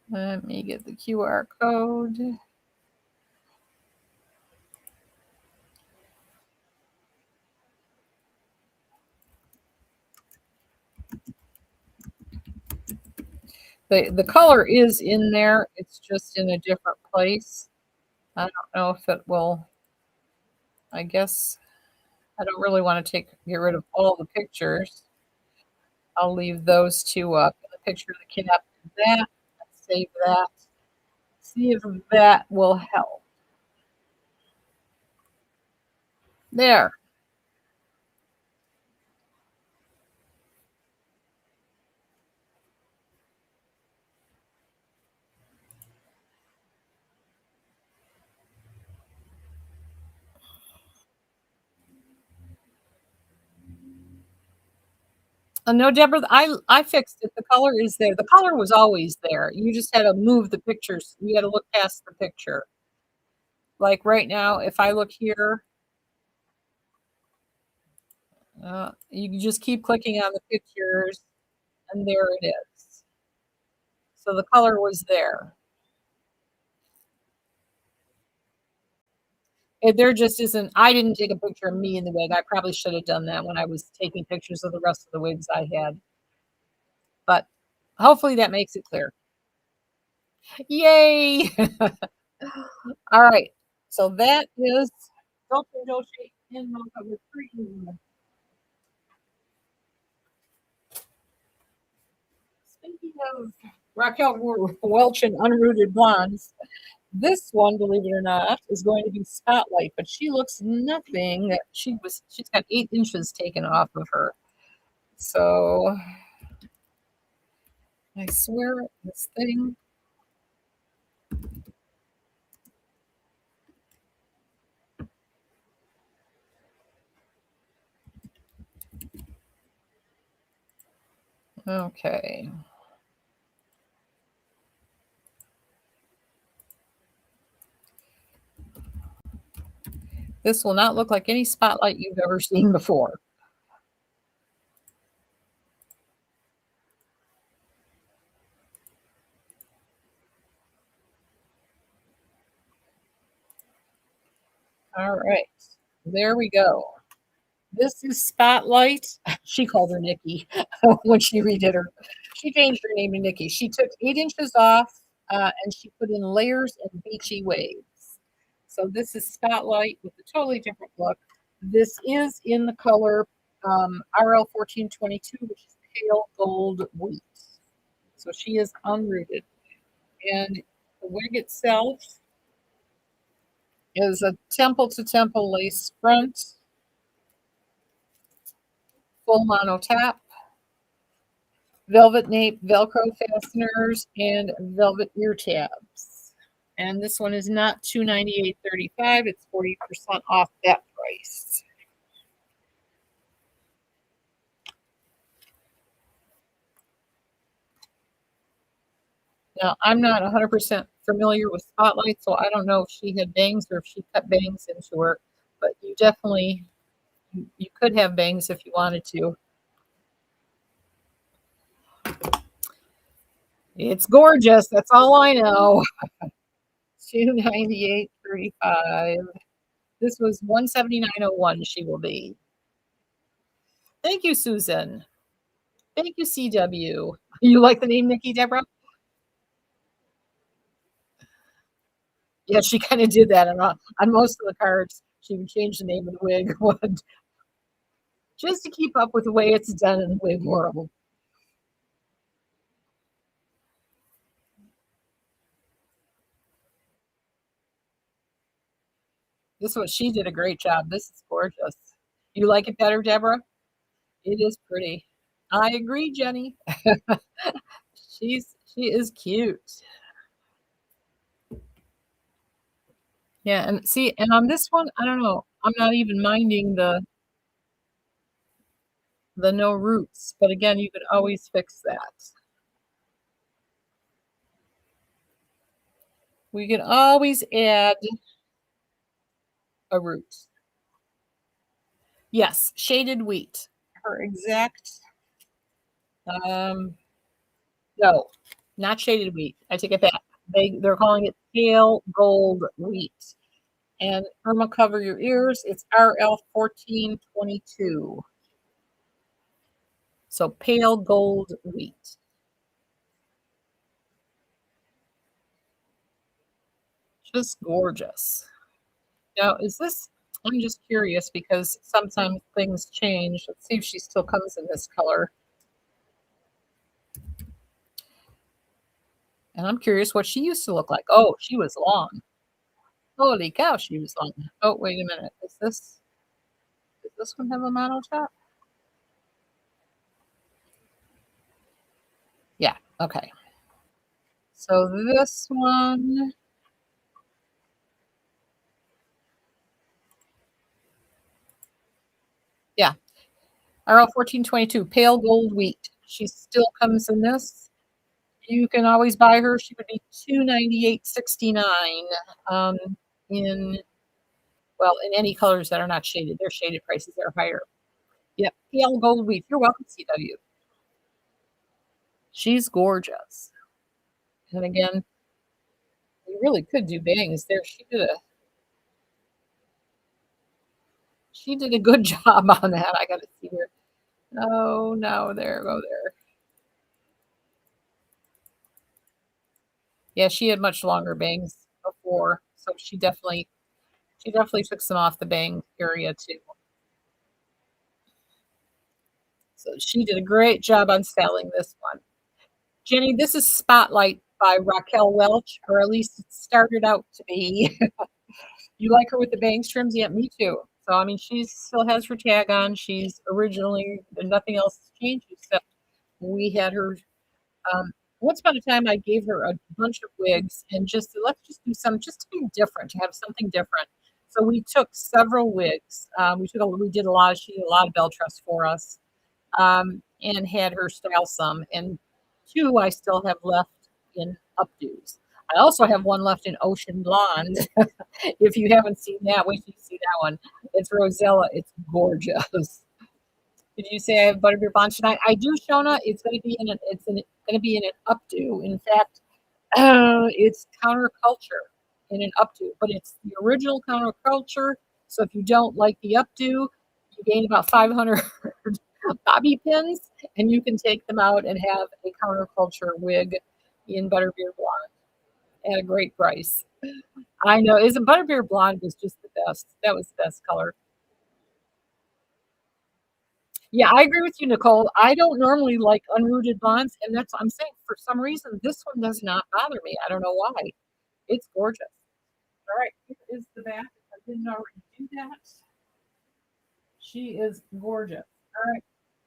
Let me get the QR code. The color is in there. It's just in a different place. I don't know if it will. I guess I don't really want to get rid of all the pictures. I'll leave those two up. The picture of the cat, that, save that. See if that will help. There. No, Deborah, I fixed it. The color is there. The color was always there. You just had to move the pictures. You had to look past the picture. Like right now, if I look here, you can just keep clicking on the pictures, and there it is. So the color was there. There just isn't. I didn't take a picture of me in the wig. I probably should have done that when I was taking pictures of the rest of the wigs I had. But hopefully that makes it clear. Yay! All right. So that is Dolce Dolce in mocha with cream. Speaking of Raquel Welch and unrooted blondes, this one, believe it or not, is going to be Spotlight, but she looks nothing. She's got 8 inches taken off of her. So I swear this thing. Okay. This will not look like any Spotlight you've ever seen before. All right. There we go. This is Spotlight. She called her Nikki when she redid her. She changed her name to Nikki. She took 8 inches off and she put in layers and beachy waves. So this is Spotlight with a totally different look. This is in the color RL 1422, which is pale gold wheat. So she is unrooted. And the wig itself is a temple to temple lace front, full mono tap. velvet nape, Velcro fasteners, and velvet ear tabs. And this one is not $298.35. It's 40% off that price. Now, I'm not 100% familiar with Spotlight, so I don't know if she had bangs or if she cut bangs into her, but you definitely you could have bangs if you wanted to. It's gorgeous. That's all I know. 298.35. This was 179.01 she will be. Thank you, Susan. Thank you, CW. You like the name Nikki, Deborah? Yeah, she kind of did that on most of the cards. She would change the name of the wig just to keep up with the way it's done in the wig world. This one, she did a great job. This is gorgeous. You like it better, Deborah? It is pretty. I agree, Jenny. She is cute. Yeah, and see, and on this one, I don't know. I'm not even minding the no roots, but again, you could always fix that. We can always add a root. Yes, shaded wheat. Her exact no, not shaded wheat. I take it back. They're calling it pale gold wheat. And Irma, cover your ears. It's RL 1422. So pale gold wheat. Just gorgeous. Now, is this, I'm just curious because sometimes things change. Let's see if she still comes in this color. And I'm curious what she used to look like. Oh, she was long. Holy cow, she was long. Oh, wait a minute. Does this one have a mono top? Yeah, okay. So this one, yeah, RL 1422, pale gold wheat. She still comes in this. You can always buy her. She would be $298.69 um, in, well, in any colors that are not shaded. Their shaded prices are higher. Yep, pale gold wheat. You're welcome, CW. She's gorgeous. And again, we really could do bangs there. She did a good job on that. I got to see her. Oh no, there, go there. Yeah, she had much longer bangs before, so she definitely took some off the bang area too. So she did a great job on selling this one. Jenny, this is Spotlight by Raquel Welch, or at least it started out to be. You like her with the bangs trims? Yeah, me too. So I mean, she still has her tag on. She's originally nothing else has changed except we had her. Once upon a time, I gave her a bunch of wigs and just said, let's just do some just to be different, to have something different. So we took several wigs. We did a lot. She did a lot of bell truss for us, and had her style some. And two I still have left in updos. I also have one left in Ocean Blonde. If you haven't seen that, wait till you see that one. It's Rosella. It's gorgeous. Did you say I have butterbeer blonde tonight? I do, Shona. It's going to be in going to be in an updo. In fact, it's counterculture in an updo, but it's the original counterculture. So if you don't like the updo, you gain about 500 bobby pins, and you can take them out and have a counterculture wig in butterbeer blonde at a great price. I know. Isn't butterbeer blonde was just the best? That was the best color. Yeah, I agree with you, Nicole. I don't normally like unrooted blondes, and that's I'm saying for some reason this one does not bother me. I don't know why. It's gorgeous. All right, here is the back. If I didn't already do that, she is gorgeous. All right,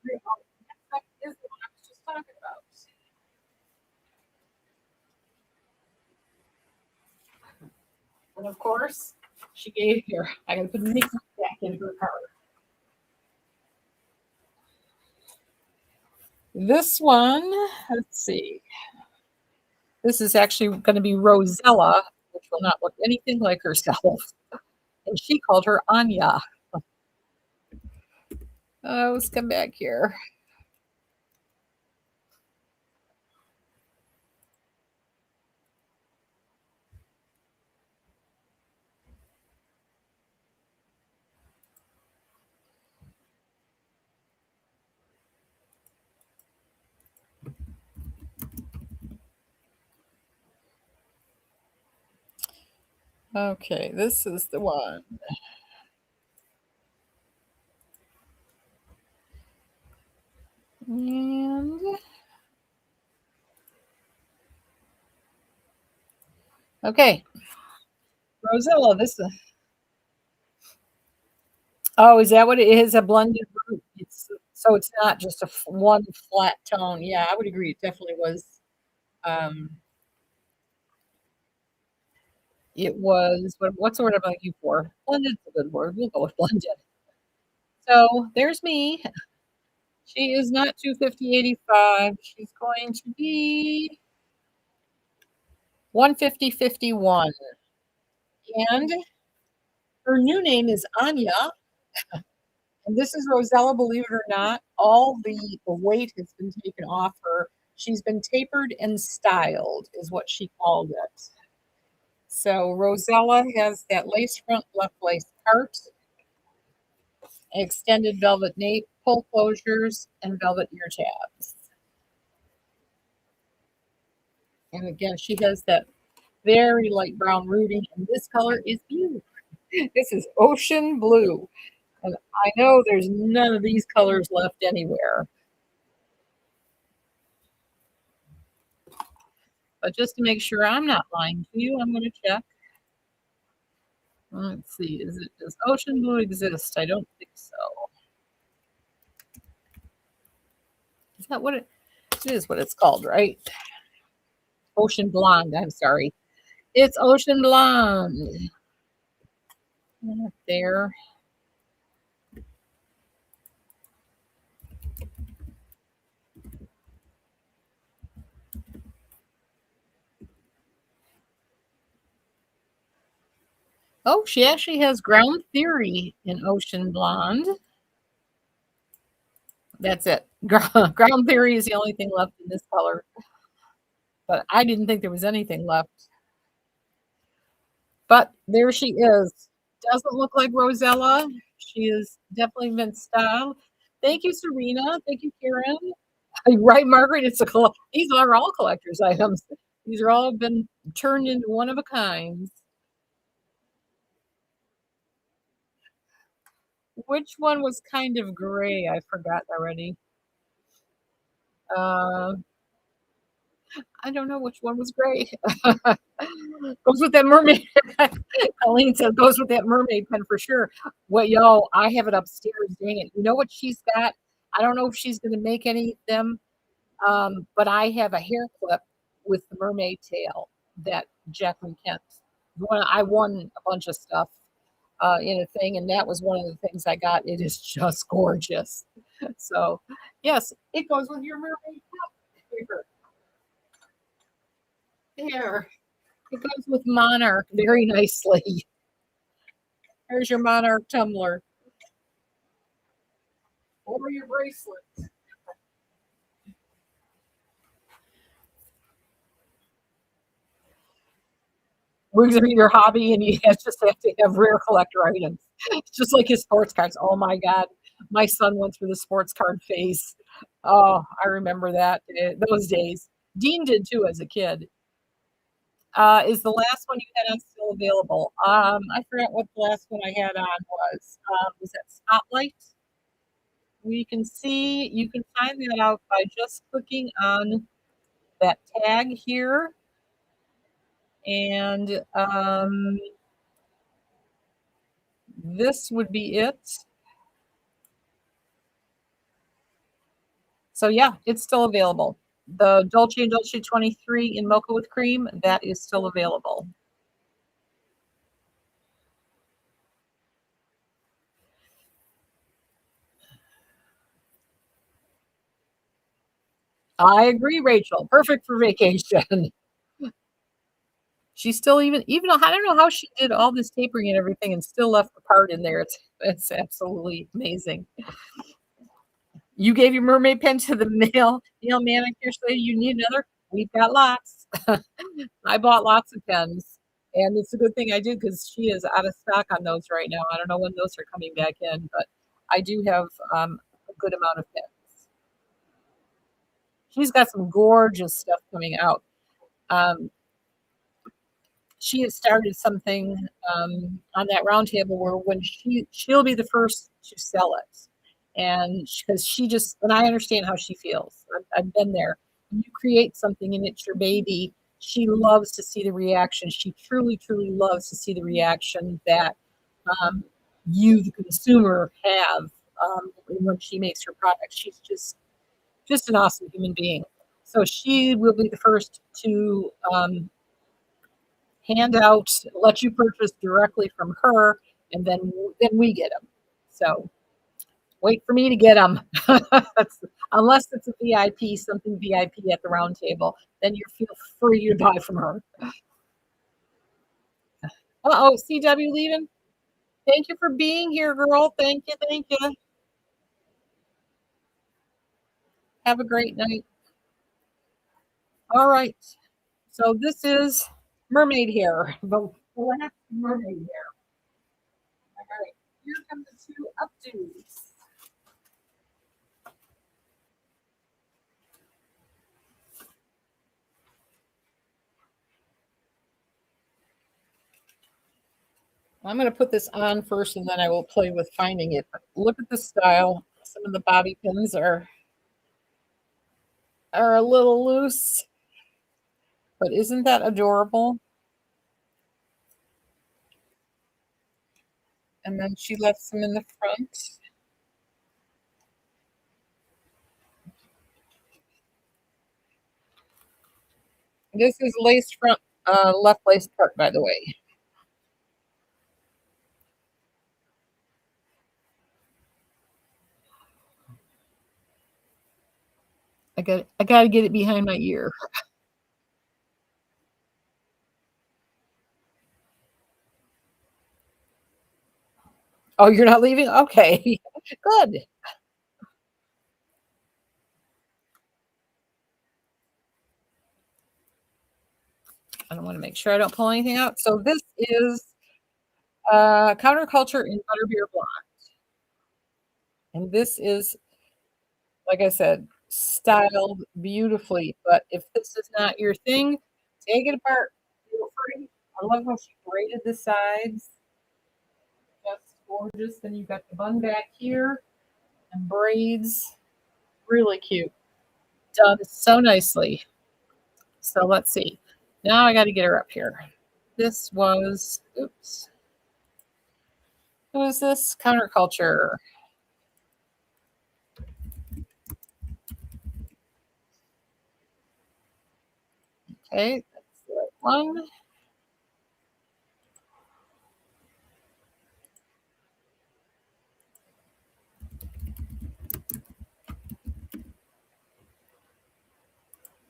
next up is the one I was just talking about. And of course, she gave here. I gotta put Nikki back in her card. This one, let's see. This is actually going to be Rosella, which will not look anything like herself. And she called her Anya. Let's come back here. Okay, this is the one. And okay, Rosella, this is. Oh, is that what it is? A blended root. So it's not just a one flat tone. Yeah, I would agree. It definitely was. Um, it was. What's the word I'm looking for? Blended's a good word. We'll go with blended. So there's me. She is not 250.85. She's going to be 150.51. And her new name is Anya. And this is Rosella, believe it or not. All the weight has been taken off her. She's been tapered and styled, is what she called it. So Rosella has that lace front, left lace part, extended velvet nape, pull closures, and velvet ear tabs. And again, she has that very light brown rooting, and this color is beautiful. This is ocean blue. And I know there's none of these colors left anywhere. But just to make sure I'm not lying to you, I'm going to check. Let's see. Does ocean blue exist? I don't think so. Is that what it is? What it's called, right? Ocean blonde. I'm sorry. It's ocean blonde. There. Oh, she actually has ground theory in ocean blonde. That's it. Ground theory is the only thing left in this color. But I didn't think there was anything left. But there she is. Doesn't look like Rosella. She is definitely been styled. Thank you, Serena. Thank you, Karen. Right, Margaret? These are all collector's items. These are all been turned into one of a kind. Which one was kind of gray? I forgot already. Uh, I don't know which one was gray. Goes with that mermaid. Colleen said goes with that mermaid pen for sure. Well, yo, I have it upstairs. Dang it! You know what she's got? I don't know if she's going to make any of them, but I have a hair clip with the mermaid tail that Jacqueline Kent. I won a bunch of stuff in a thing, and that was one of the things I got. It is just gorgeous. So, yes, it goes with your mermaid cup. There. It goes with Monarch very nicely. There's your Monarch tumbler. Or your bracelet. Wigs are your hobby, and you just have to have rare collector items. It's just like his sports cards. Oh my God. My son went through the sports card phase. Oh, I remember those days. Dean did too as a kid. Is the last one you had on still available? I forgot what the last one I had on was. Was that Spotlight? You can find that out by just clicking on that tag here. And this would be it. So yeah, it's still available. The Dolce and Dolce 23 in mocha with cream, that is still available. I agree, Rachel. Perfect for vacation. She still even I don't know how she did all this tapering and everything and still left the part in there. It's absolutely amazing. You gave your mermaid pen to the nail manicure, so you need another? We've got lots. I bought lots of pens, and it's a good thing I did because she is out of stock on those right now. I don't know when those are coming back in, but I do have a good amount of pens. She's got some gorgeous stuff coming out. Um, she has started something on that round table where when she'll be the first to sell it, and because she just and I understand how she feels. I've been there. When you create something and it's your baby, she loves to see the reaction. She truly loves to see the reaction that um, you, the consumer, have when she makes her product. She's just an awesome human being. So she will be the first to hand out, let you purchase directly from her, and then we get them. So wait for me to get them. Unless it's a VIP, something VIP at the round table, then you feel free to buy from her. Uh oh, CW leaving. Thank you for being here, girl. Thank you, thank you. Have a great night. All right. So this is mermaid hair, the black mermaid hair. All right. Here come the two updos. I'm going to put this on first and then I will play with finding it. But look at the style. Some of the bobby pins are a little loose, but isn't that adorable? And then she left some in the front. This is lace front, left lace part, by the way. I got to get it behind my ear. Oh, you're not leaving? Okay, good. I don't want to make sure I don't pull anything out. So this is counterculture in butterbeer blonde, and this is, like I said, styled beautifully. But if this is not your thing, take it apart. Feel free. I love how she braided the sides. Just gorgeous. Then you've got the bun back here and braids. Really cute. Done so nicely. So let's see. Now I got to get her up here. This was, oops. Who is this? Counterculture. Okay, that's the right one.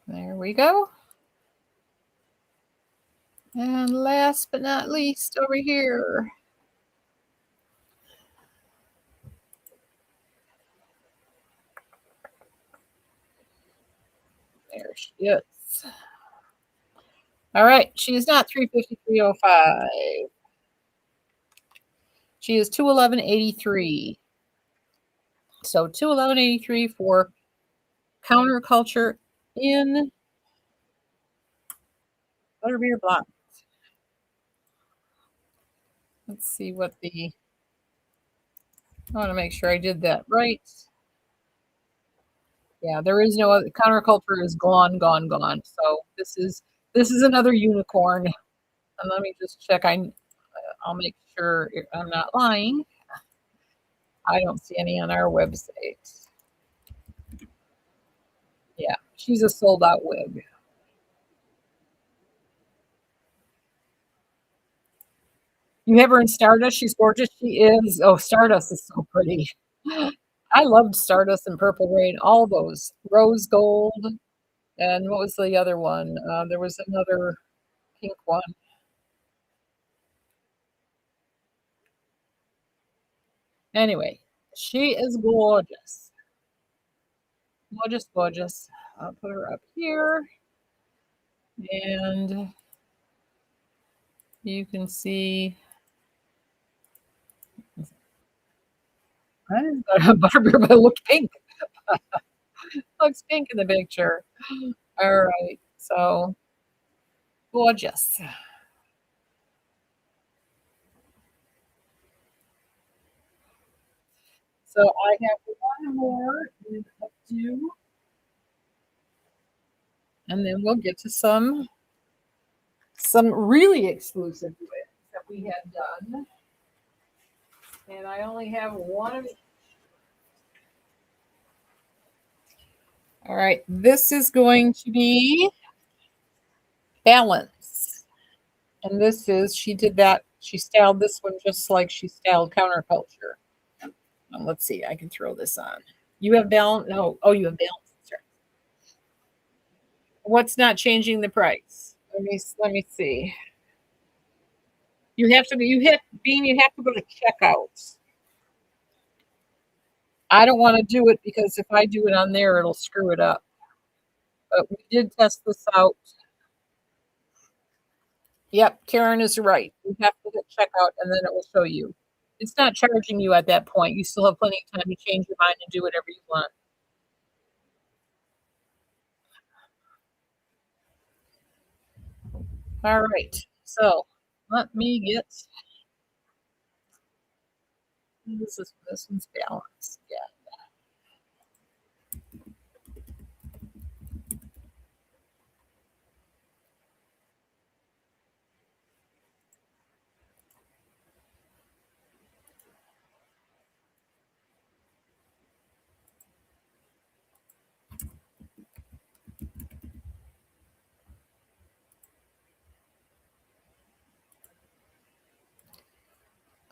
There we go. And last but not least, over here. There she is. All right, she is not 353.05. She is 211.83. So 211.83 for counterculture in butterbeer block. Let's see what the. I want to make sure I did that right. Yeah, there is no other. Counterculture is gone, gone, gone. So this is another unicorn. And let me just check. I'll make sure I'm not lying. I don't see any on our website. She's a sold out wig. You have her in Stardust. She's gorgeous. She is. Oh, Stardust is so pretty. I loved Stardust and Purple Rain, all those. Rose Gold. And what was the other one? There was another pink one. Anyway, she is gorgeous. Gorgeous, gorgeous. I'll put her up here. And you can see I didn't Butterbeer, but it looked pink. Looks pink in the picture. All right. So gorgeous. So I have one more in updo, and then we'll get to some really exclusive wigs that we have done. And I only have one of each. All right, this is going to be Balance. And this is, she did that, she styled this one just like she styled Counterculture. Let's see, I can throw this on. You have Balance? No. Oh, you have Balance. Sorry. What's not changing the price? Let me see. You have to go to checkout. I don't want to do it because if I do it on there, it'll screw it up. But we did test this out. Yep, Karen is right. You have to hit checkout and then it will show you. It's not charging you at that point. You still have plenty of time to change your mind and do whatever you want. All right. So let me get this one's balanced. Yeah.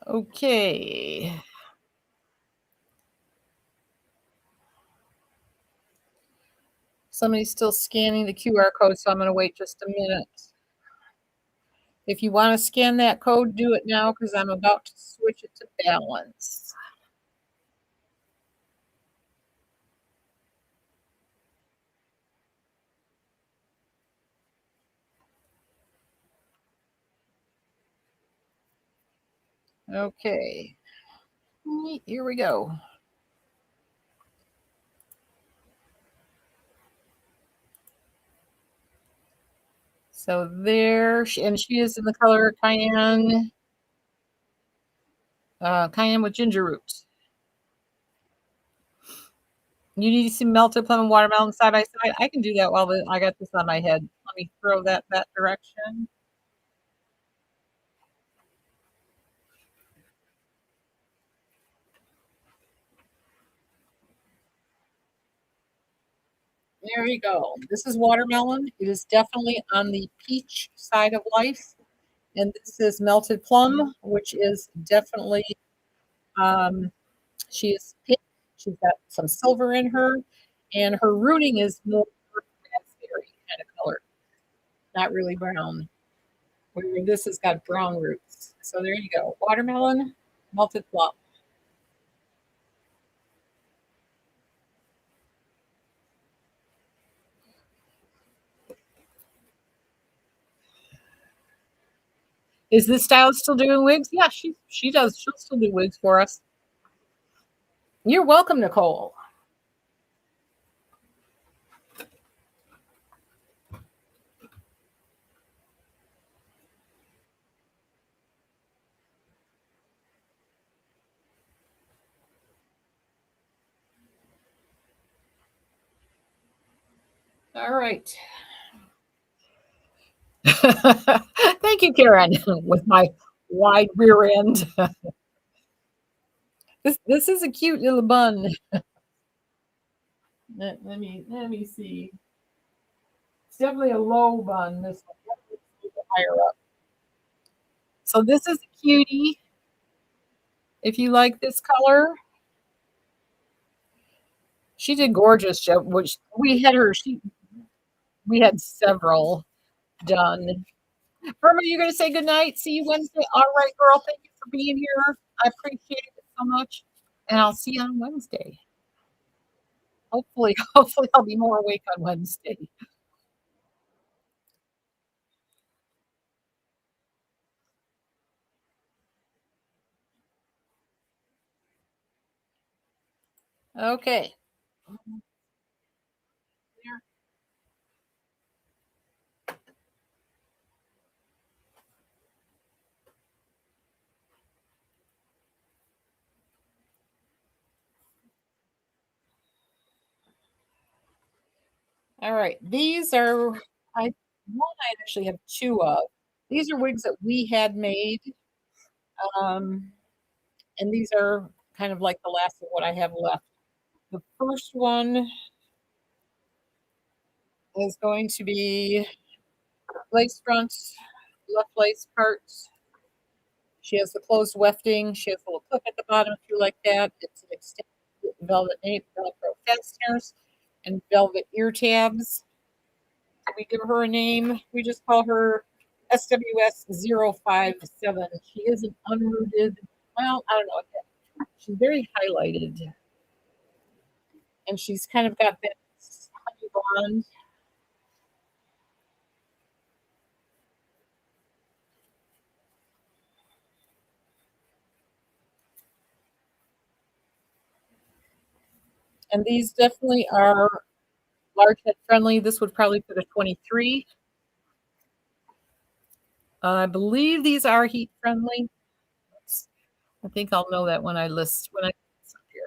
Okay. Somebody's still scanning the QR code, so I'm going to wait just a minute. If you want to scan that code, do it now because I'm about to switch it to Balance. Okay. Here we go. So there, and she is in the color cayenne with ginger root. You need some melted plum and watermelon side by side. I can do that while I got this on my head. Let me throw that direction. There you go. This is watermelon. It is definitely on the peach side of life. And this is melted plum, which is definitely, she is pink. She's got some silver in her. And her rooting is more raspberry kind of color, not really brown. Where this has got brown roots. So there you go. Watermelon, melted plum. Is this stylist still doing wigs? Yeah, she does. She'll still do wigs for us. You're welcome, Nicole. All right. Thank you, Karen, with my wide rear end. This is a cute little bun. Let me see. It's definitely a low bun. This one definitely a little bit higher up. So this is a cutie. If you like this color, she did gorgeous job. Which we had her. We had several done. Irma, you're gonna say goodnight. See you Wednesday. All right, girl. Thank you for being here. I appreciate it so much. And I'll see you on Wednesday. Hopefully, hopefully I'll be more awake on Wednesday. Okay. All right. These are I actually have two of. These are wigs that we had made. Um, and these are kind of like the last of what I have left. The first one is going to be lace fronts, left lace parts. She has the closed wefting. She has a little clip at the bottom if you like that. It's an extended velvet nape, Velcro fasteners, and velvet ear tabs. Did we give her a name? We just call her SWS 057. She is an unrooted, well, I don't know. She's very highlighted, and she's kind of got that honey blonde. And these definitely are large head friendly. This would probably put a 23. I believe these are heat friendly. I think I'll know that when I list when I list up here.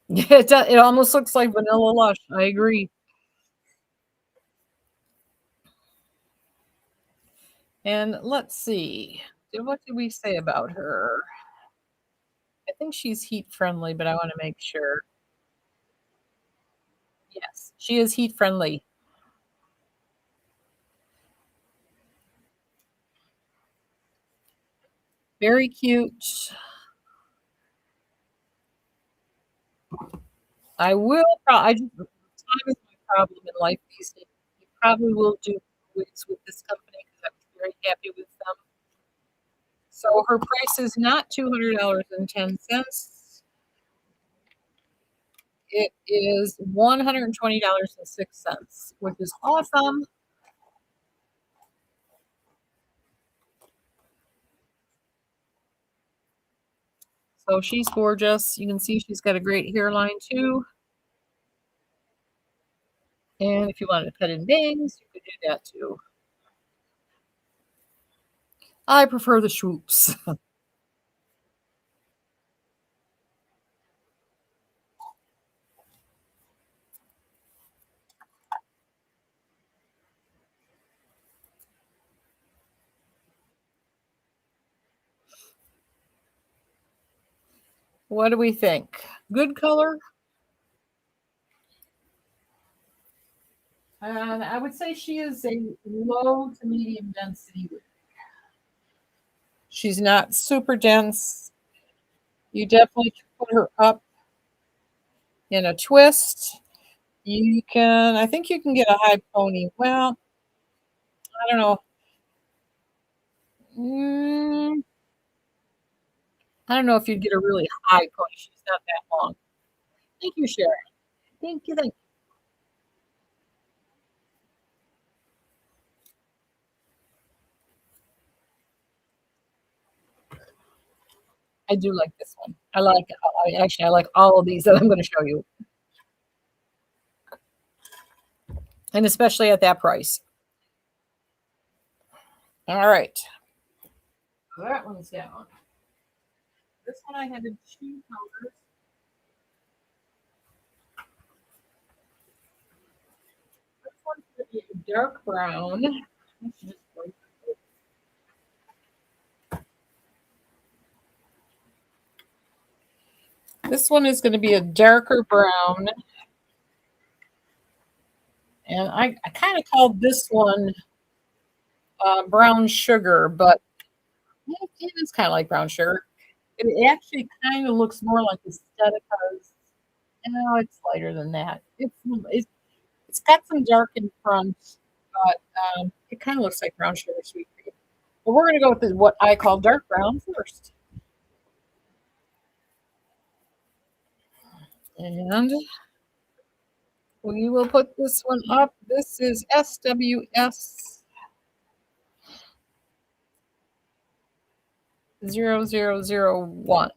It almost looks like Vanilla Lush. I agree. And let's see. What did we say about her? I think she's heat friendly, but I want to make sure. Yes, she is heat friendly. Very cute. I will. I just time is my problem in life these days. I probably will do wigs with this company because I was very happy with them. So her price is not $200.10. It is $120.06, which is awesome. So she's gorgeous. You can see she's got a great hairline too. And if you wanted to cut in bangs, you could do that too. I prefer the swoops. What do we think? Good color? And I would say she is a low to medium density. She's not super dense. You definitely can put her up in a twist. You can, I think you can get a high pony. Well, I don't know. Mm, I don't know if you'd get a really high pony. She's not that long. Thank you, Sharon. Thank you. Thank I do like this one. I like all of these that I'm gonna show you, and especially at that price. All right. So that one's down. This one I had to choose colors. This one's gonna be a dark brown. This one is going to be a darker brown, and I kind of called this one brown sugar, but it is kind of like brown sugar. It actually kind of looks more like Aesthetica's. No, it's lighter than that. It's got some dark in front, but it kind of looks like brown sugar sweet cream. But we're going to go with what I call dark brown first. And we will put this one up. This is SWS 0001.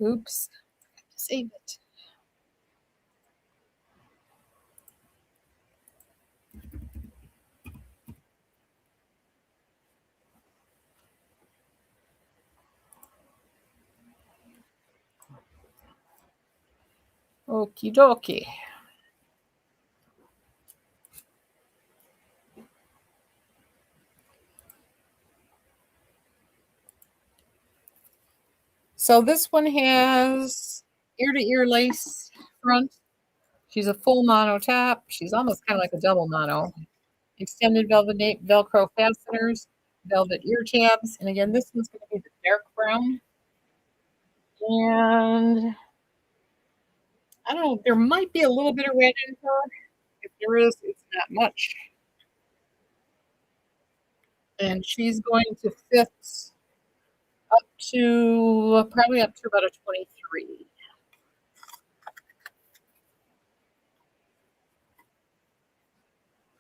Oops, save it. Okie dokie. So this one has ear to ear lace front. She's a full mono top. She's almost kind of like a double mono. Extended velvet Velcro fasteners, velvet ear tabs. And again, this one's going to be the dark brown. And I don't know, there might be a little bit of red in her. If there is, it's not much. And she's going to fit up to probably up to about a 23.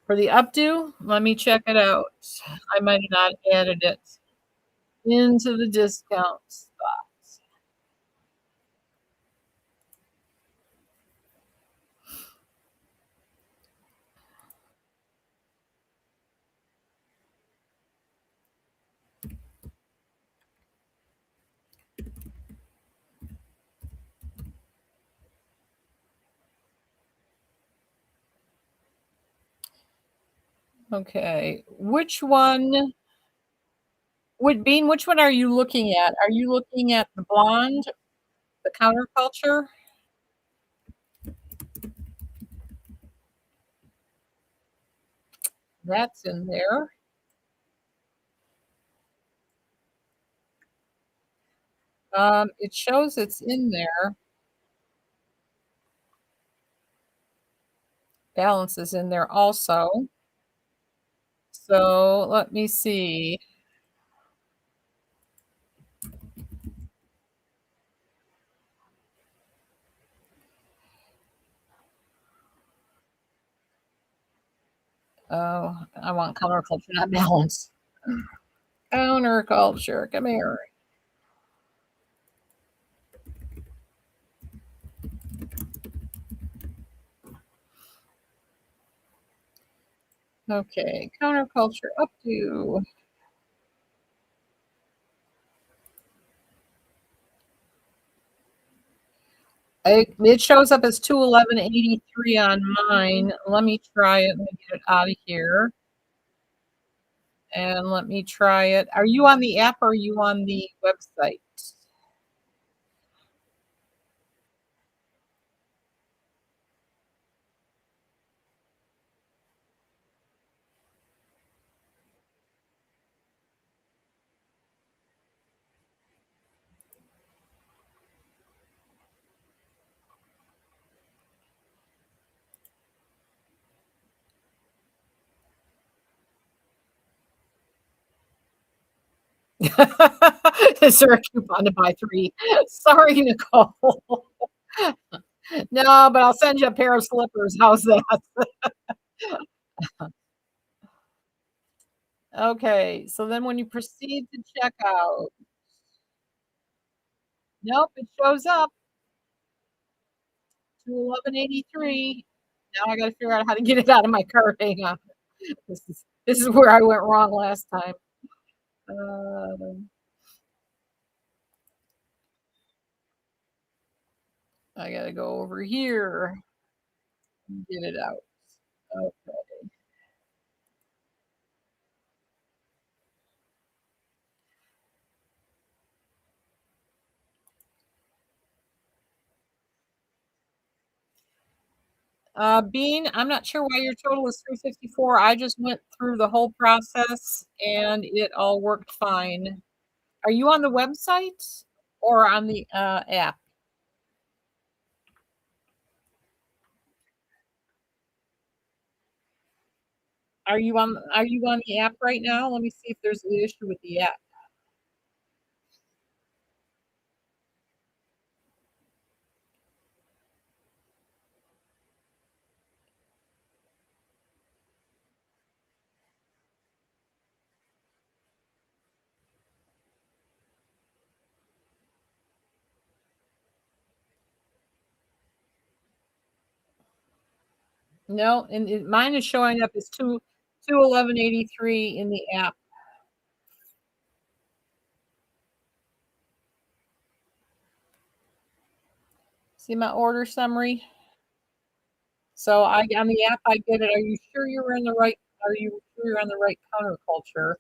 For the updo, let me check it out. I might have not added it into the discount spot. Okay, which one would Bean? Which one are you looking at? Are you looking at the blonde, the counterculture? That's in there. It shows it's in there. Balance is in there also. So let me see. Oh, I want counterculture, not balance. Counterculture, come here. Okay, counterculture up to. It shows up as 211.83 on mine. Let me try it. Let me get it out of here. And let me try it. Are you on the app or are you on the website? Is there a coupon to buy 3? Sorry, Nicole. No, but I'll send you a pair of slippers. How's that? Okay, so then when you proceed to check out, nope, it shows up to 1183. Now I gotta figure out how to get it out of my cart. Hang on. This is where I went wrong last time. I gotta go over here and get it out. Okay. Bean, I'm not sure why your total is 354. I just went through the whole process and it all worked fine. Are you on the website or on the app? Are you on the app right now? Let me see if there's an issue with the app. No, and mine is showing up as 21183 in the app. See my order summary? So I on the app I get it. Are you sure you're in the right are you sure you're on the right counterculture?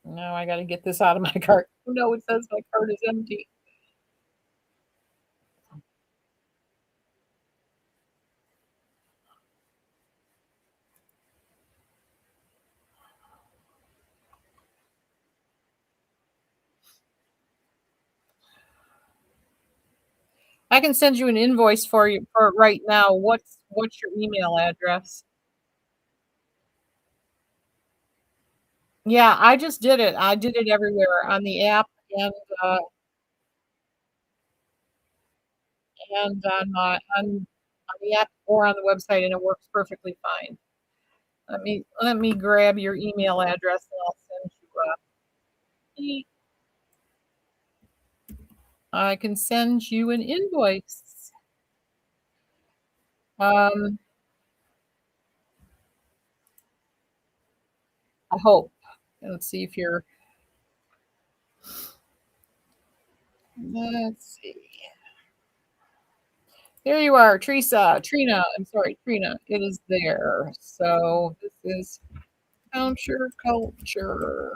No, I gotta get this out of my cart. Oh no, it says my cart is empty. I can send you an invoice for you for right now. What's your email address? Yeah, I just did it. I did it everywhere on the app and uh and on the app or on the website, and it works perfectly fine. Let me grab your email address and I'll send you I can send you an invoice. Um, I hope. Let's see if you're let's see. There you are, Trina. I'm sorry, Trina. It is there. So this is counterculture.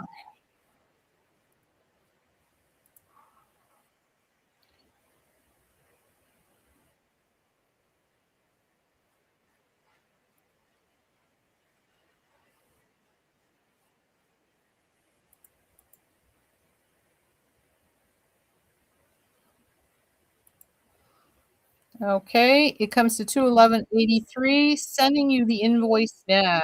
Okay, it comes to 21183. Sending you the invoice now.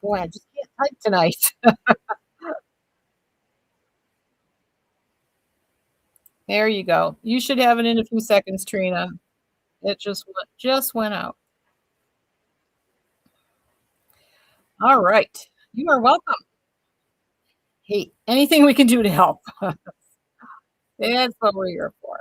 Boy, I just can't type tonight. There you go. You should have it in a few seconds, Trina. It just went out. All right. You are welcome. Hey, anything we can do to help. That's what we're here for.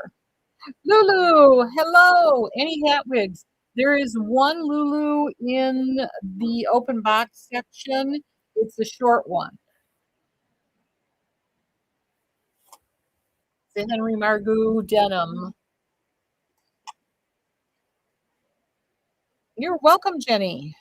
Lulu, hello. Any hat wigs? There is one Lulu in the open box section. It's a short one. It's a Henry Margot denim. You're welcome, Jenny.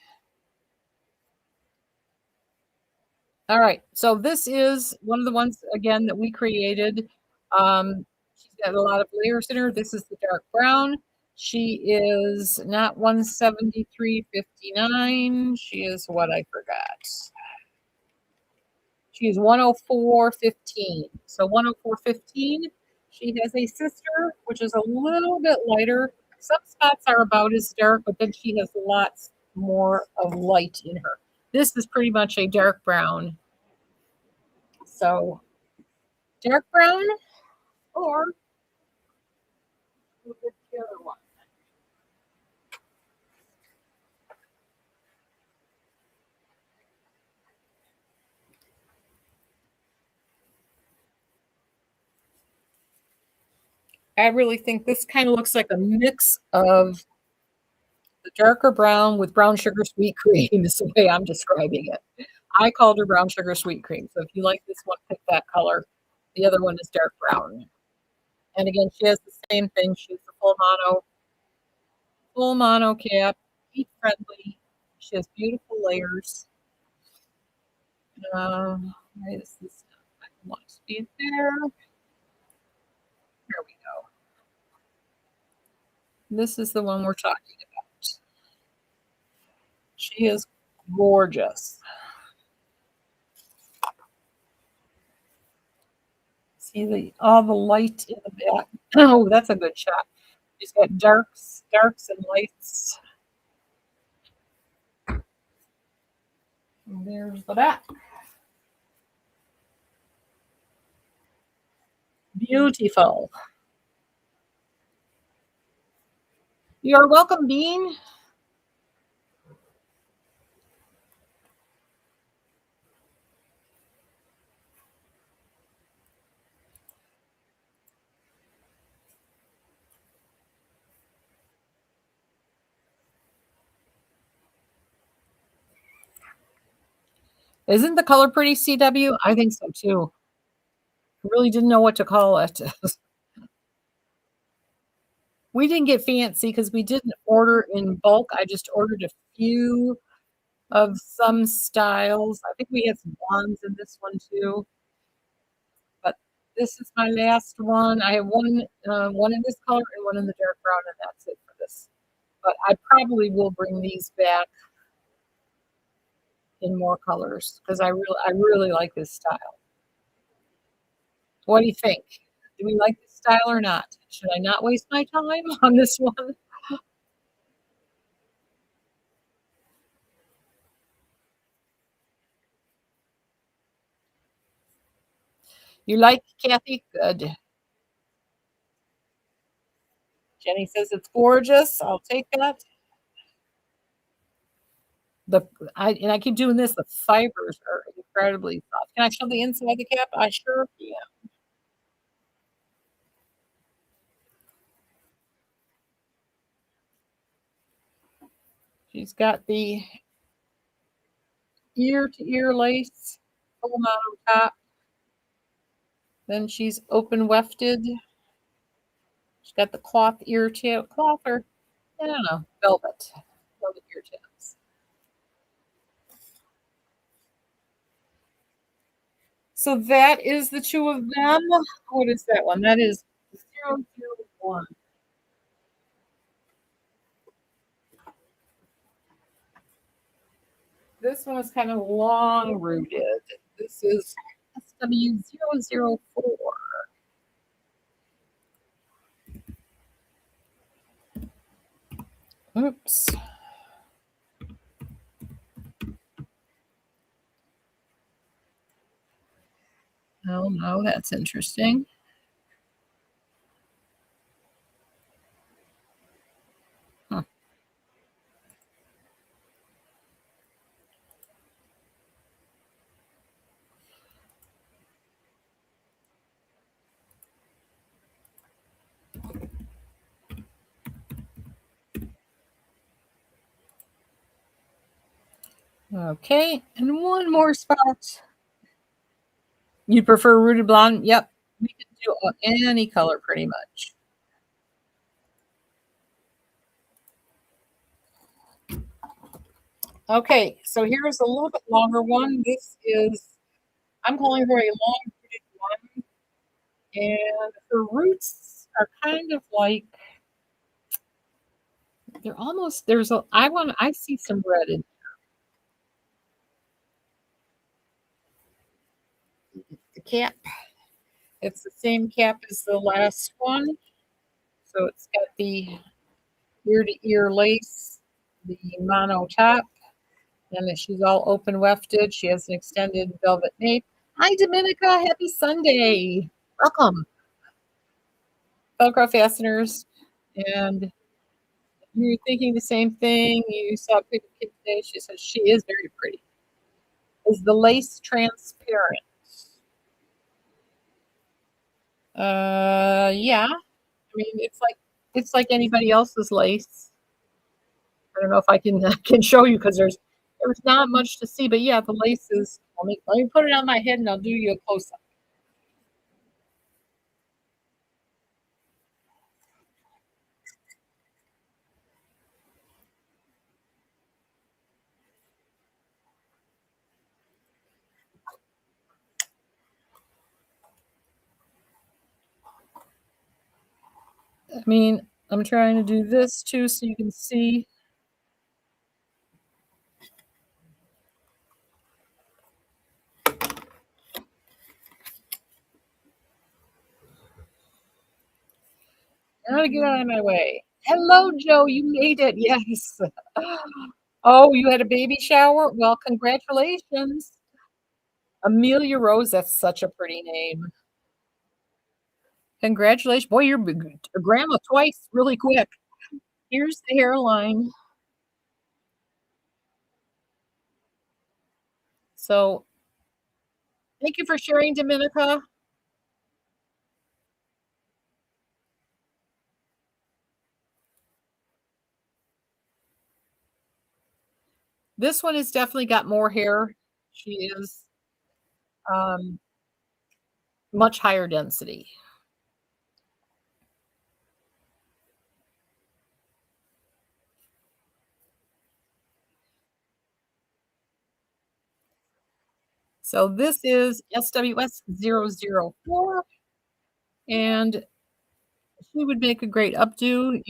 All right. So this is one of the ones again that we created. She's got a lot of layers in her. This is the dark brown. She is not 173.59. She is what I forgot. She is 104.15. So 104.15. She has a sister, which is a little bit lighter. Some spots are about as dark, but then she has lots more of light in her. This is pretty much a dark brown. So Dark brown or we'll get the other one. I really think this kind of looks like a mix of the darker brown with brown sugar sweet cream is the way I'm describing it. I called her brown sugar sweet cream. So if you like this one, pick that color. The other one is dark brown. And again, she has the same thing. She has the full mono cap, heat friendly. She has beautiful layers. Why is this? I want to be there. Here we go. This is the one we're talking about. She is gorgeous. See all the light in the back. Oh, that's a good shot. She's got darks and lights. And there's the back. Beautiful. You're welcome, Bean. Isn't the color pretty, CW? I think so too. I really didn't know what to call it. We didn't get fancy because we didn't order in bulk. I just ordered a few of some styles. I think we had some blondes in this one too. But this is my last one. I have one in this color and one in the dark brown, and that's it for this. But I probably will bring these back in more colors because I really like this style. What do you think? Do we like this style or not? Should I not waste my time on this one? You like Kathy? Good. Jenny says it's gorgeous. I'll take that. The I keep doing this. The fibers are incredibly soft. Can I show the inside of the cap? I sure can. She's got the ear to ear lace, full mono top. Then she's open wefted. She's got the cloth ear tip, cloth or I don't know, velvet ear tips. So that is the two of them. What is that one? That is 001. This one is kind of long rooted. This is SW004. Oops. Oh, no, that's interesting. Huh. Okay, and one more spot. You prefer rooted blonde? Yep. We can do any color pretty much. Okay, so here's a little bit longer one. This is, I'm calling her a long rooted one. And her roots are kind of like, they're almost, I see some red in the cap. It's the same cap as the last one. So it's got the ear to ear lace, the mono top, and she's all open wefted. She has an extended velvet nape. Hi, Dominica. Happy Sunday. Welcome. Velcro fasteners. And you're thinking the same thing. You saw a pretty kid today. She says she is very pretty. Is the lace transparent? Yeah. I mean, it's like anybody else's lace. I don't know if I can can show you because there's not much to see, but yeah, the lace is. Let me put it on my head and I'll do you a close up. I mean, I'm trying to do this too so you can see. Gotta get out of my way. Hello, Joe. You made it. Yes. Oh, you had a baby shower? Well, congratulations. Amelia Rose. That's such a pretty name. Congratulations. Boy, you're a grandma twice really quick. Here's the hairline. So thank you for sharing, Dominica. This one has definitely got more hair. She is um, much higher density. So this is SWS 004, and she would make a great updo.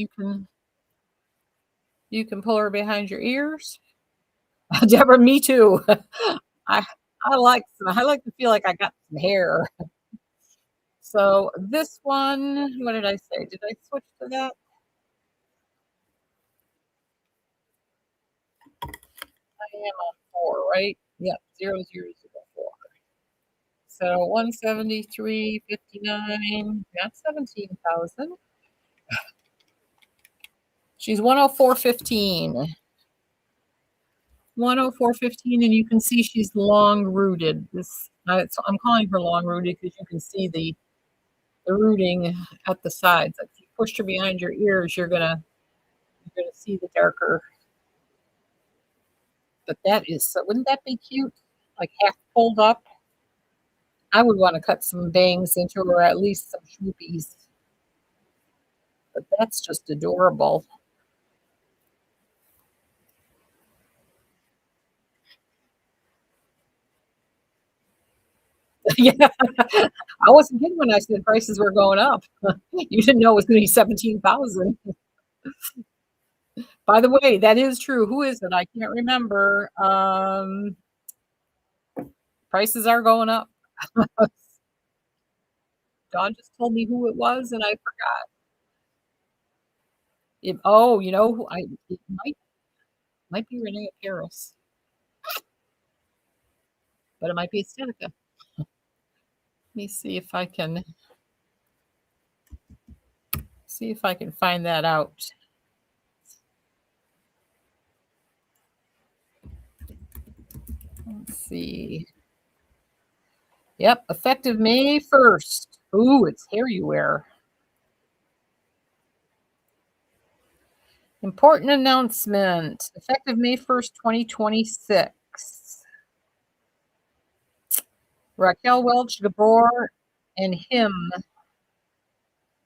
You can pull her behind your ears. Deborah, me too. I I like to feel like I got some hair. So this one, what did I say? Did I switch to that? I am on 4, right? Yep, 0004. So 173.59. That's 17,000. She's 104.15. 104.15, and you can see she's long rooted. I'm calling her long rooted because you can see the rooting at the sides. If you push her behind your ears, you're gonna see the darker. But that is so. Wouldn't that be cute? Like half pulled up. I would want to cut some bangs into her, or at least some shoopies. But that's just adorable. Yeah, I wasn't kidding when I said prices were going up. You didn't know it was going to be 17,000. By the way, that is true. Who is it? I can't remember. Prices are going up. Dawn just told me who it was, and I forgot. Oh, you know who I it might be Renee Paris, but it might be Estetica. Let me see if I can find that out. Let's see. Yep, effective May 1st. Ooh, it's hair you wear. Important announcement. Effective May 1st, 2026. Raquel Welch, Gabor, and him,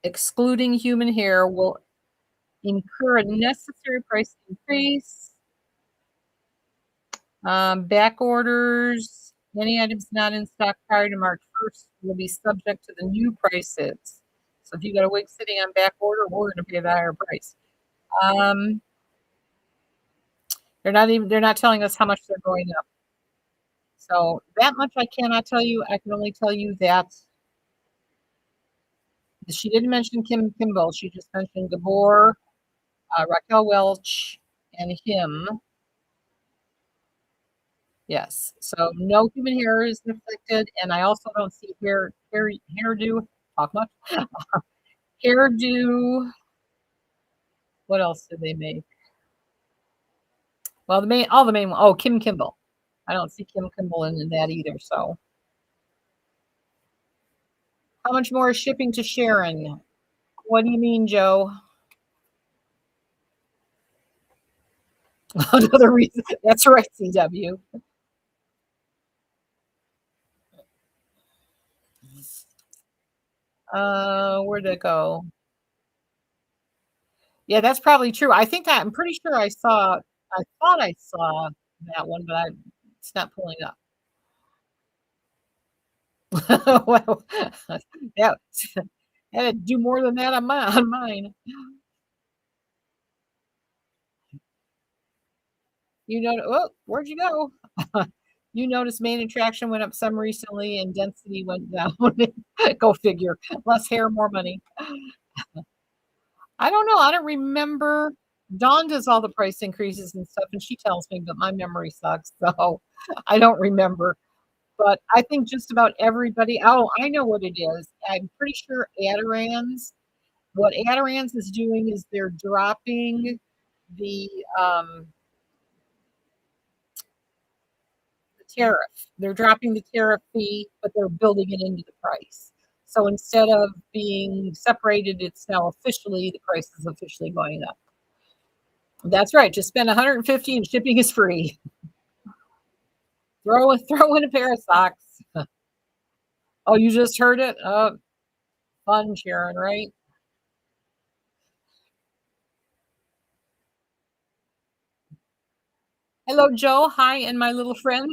excluding human hair, will incur a necessary price increase. Back orders, any items not in stock prior to March 1st will be subject to the new prices. So if you got a wig sitting on back order, we're going to pay the higher price. Um, they're not telling us how much they're going up. So that much I cannot tell you. I can only tell you that she didn't mention Kim Kimball. She just mentioned Gabor, Raquel Welch, and him. Yes. So no human hair is affected, and I also don't see hairdo. Talk much. Hairdo. What else did they make? Well, the main all the main oh, Kim Kimble. I don't see Kim Kimble in that either, so how much more is shipping to Sharon? What do you mean, Joe? Another reason. That's right, CW. Where'd it go? Yeah, that's probably true. I'm pretty sure I thought I saw that one, but it's not pulling up. Well, yeah, I had to do more than that on mine. Oh, where'd you go? You noticed main attraction went up some recently and density went down. Go figure. Less hair, more money. I don't know. I don't remember. Dawn does all the price increases and stuff, and she tells me, but my memory sucks, so I don't remember. But I think just about everybody. Oh, I know what it is. I'm pretty sure Adirond's. What Adirond's is doing is they're dropping the um, the tariff. They're dropping the tariff fee, but they're building it into the price. So instead of being separated, it's now officially the price is officially going up. That's right. Just spend 150 and shipping is free. Throw in a pair of socks. Oh, you just heard it? Oh, fun, Sharon, right? Hello, Joe. Hi, and my little friend.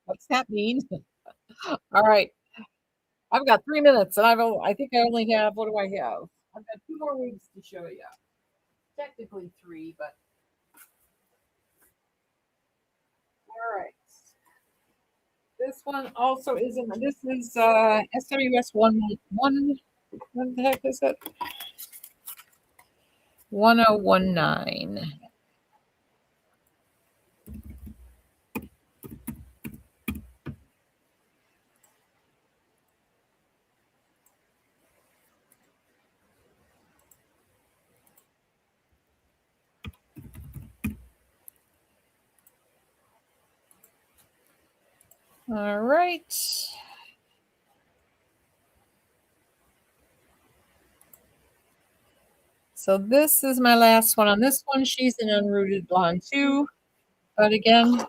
What's that mean? All right. I've got 3 minutes, and I think I only have, what do I have? I've got two more weeks to show you. Technically three, but all right. This one also isn't. This is SWS one. What the heck is it? 1019. All right. So this is my last one. On this one, she's an unrooted blonde too. But again,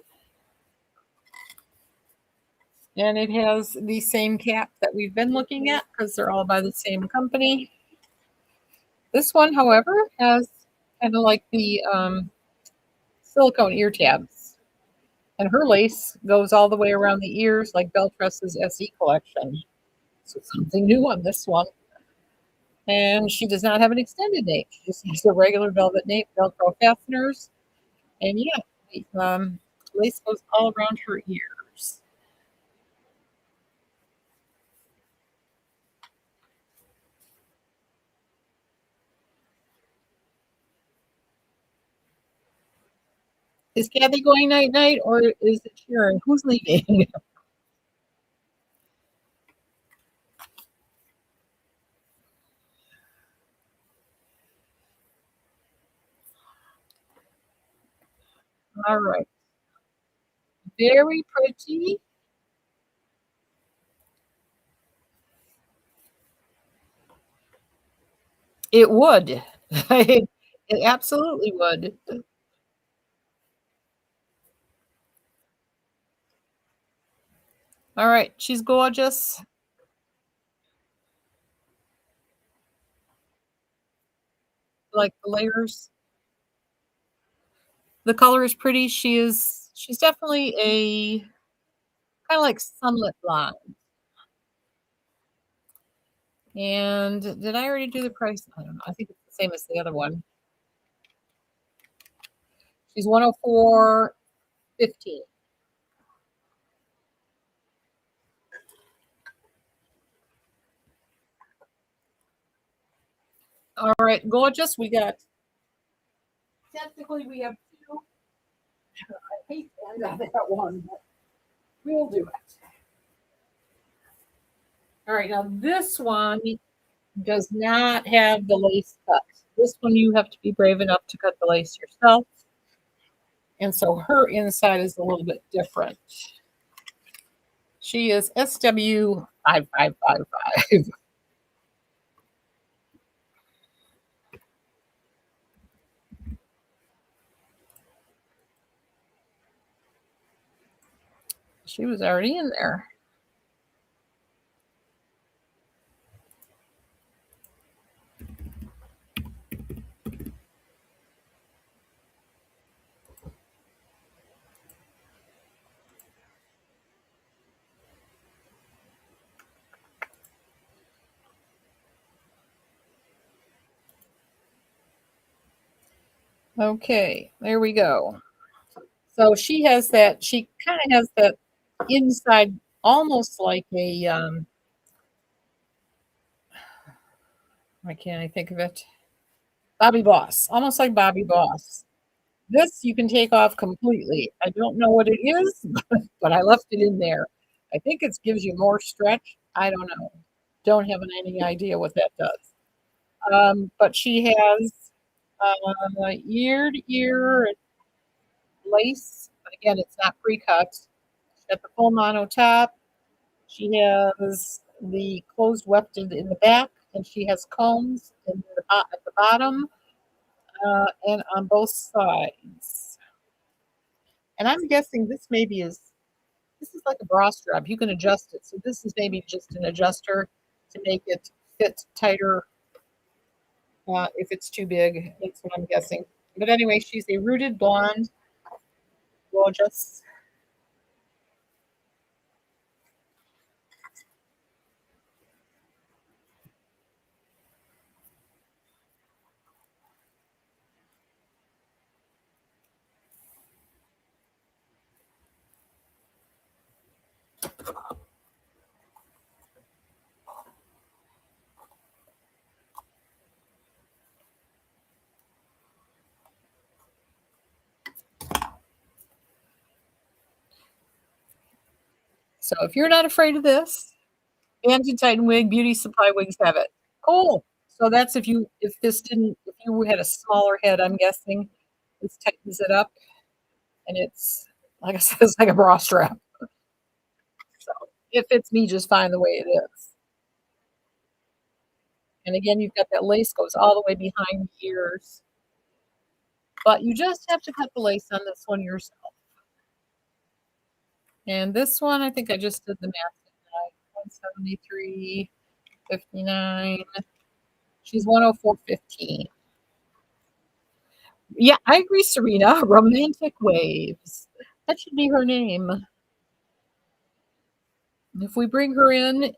and it has the same cap that we've been looking at because they're all by the same company. This one, however, has kind of like the silicone ear tabs. And her lace goes all the way around the ears like Beltress's SE collection. So something new on this one. And she does not have an extended nape. She just has a regular velvet nape, Velcro fasteners. And yeah, the lace goes all around her ears. Is Kathy going night night or is it Sharon? Who's leaving? All right. Very pretty. It would. It absolutely would. All right. She's gorgeous. Like the layers. The color is pretty. She's definitely a kind of like sunlit blonde. And did I already do the price? I don't know. I think it's the same as the other one. She's 104.15. All right, gorgeous. We got technically we have two. hate the end of that one, but we'll do it. All right, now this one does not have the lace cut. This one you have to be brave enough to cut the lace yourself. And so her inside is a little bit different. She is SW5555. She was already in there. Okay, there we go. So she has that, she kind of has that inside almost like a, why can't I think of it? Bobby Boss, almost like Bobby Boss. This you can take off completely. I don't know what it is, but I left it in there. I think it gives you more stretch. I don't know. Don't have any idea what that does. But she has ear to ear lace. But again, it's not pre-cut. She's got the full mono top. She has the closed wefted in the back, and she has combs in at the bottom and on both sides. And I'm guessing this maybe is, this is like a bra strap. You can adjust it. So this is maybe just an adjuster to make it fit tighter if it's too big. That's what I'm guessing. But anyway, she's a rooted blonde, gorgeous. So if you're not afraid of this, Anti Titan wig, Beauty Supply wigs have it. Cool. So that's if this didn't, if you had a smaller head, I'm guessing this tightens it up, and it's like I said, it's like a bra strap. So it fits me just fine the way it is. And again, you've got that lace goes all the way behind the ears, but you just have to cut the lace on this one yourself. And this one, I think I just did the math tonight. 173.59. She's 104.15. Yeah, I agree, Serena. Romantic Waves. That should be her name. If we bring her in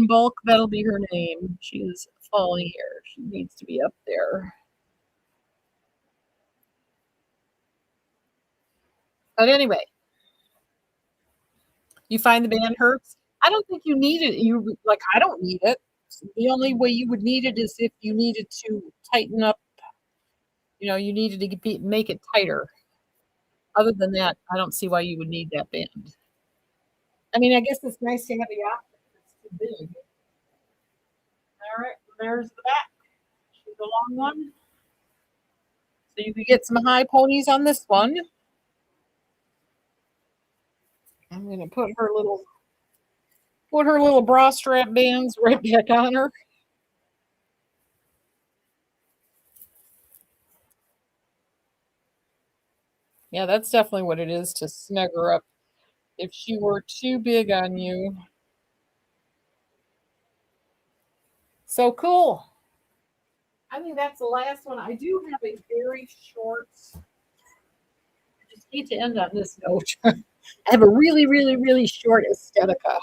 bulk, that'll be her name. She is falling here. She needs to be up there. But anyway, you find the band hurts. I don't think you need it. You like, I don't need it. The only way you would need it is if you needed to tighten up. You needed to make it tighter. Other than that, I don't see why you would need that band. I mean, I guess it's nice to have the option. It's too big. All right, there's the back. She's a long one. So you could get some high ponies on this one. I'm gonna put her little bra strap bands right back on her. Yeah, that's definitely what it is to snug her up. If she were too big on you. So cool. I think that's the last one. I do have a very short, I just hate to end on this note. I have a really, really, really short aesthetica,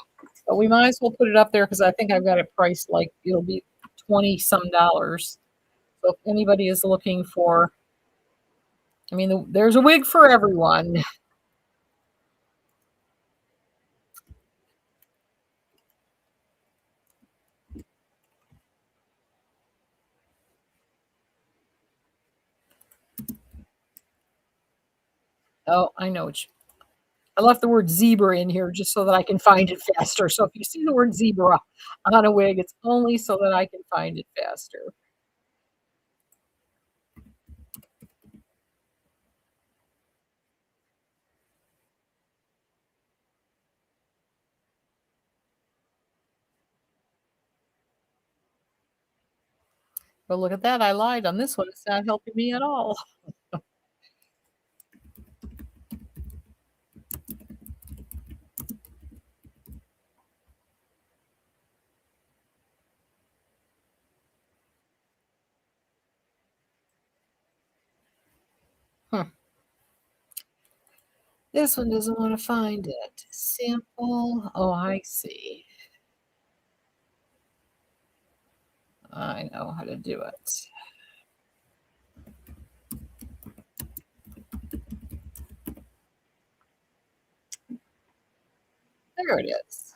but we might as well put it up there because I think I've got it priced like it'll be 20 some dollars. So if anybody is looking for, I mean, there's a wig for everyone. Oh, I know what you I left the word zebra in here just so that I can find it faster. So if you see the word zebra on a wig, it's only so that I can find it faster. But look at that, I lied on this one. It's not helping me at all. Hmm. This one doesn't want to find it. Sample. Oh, I see. I know how to do it. There it is.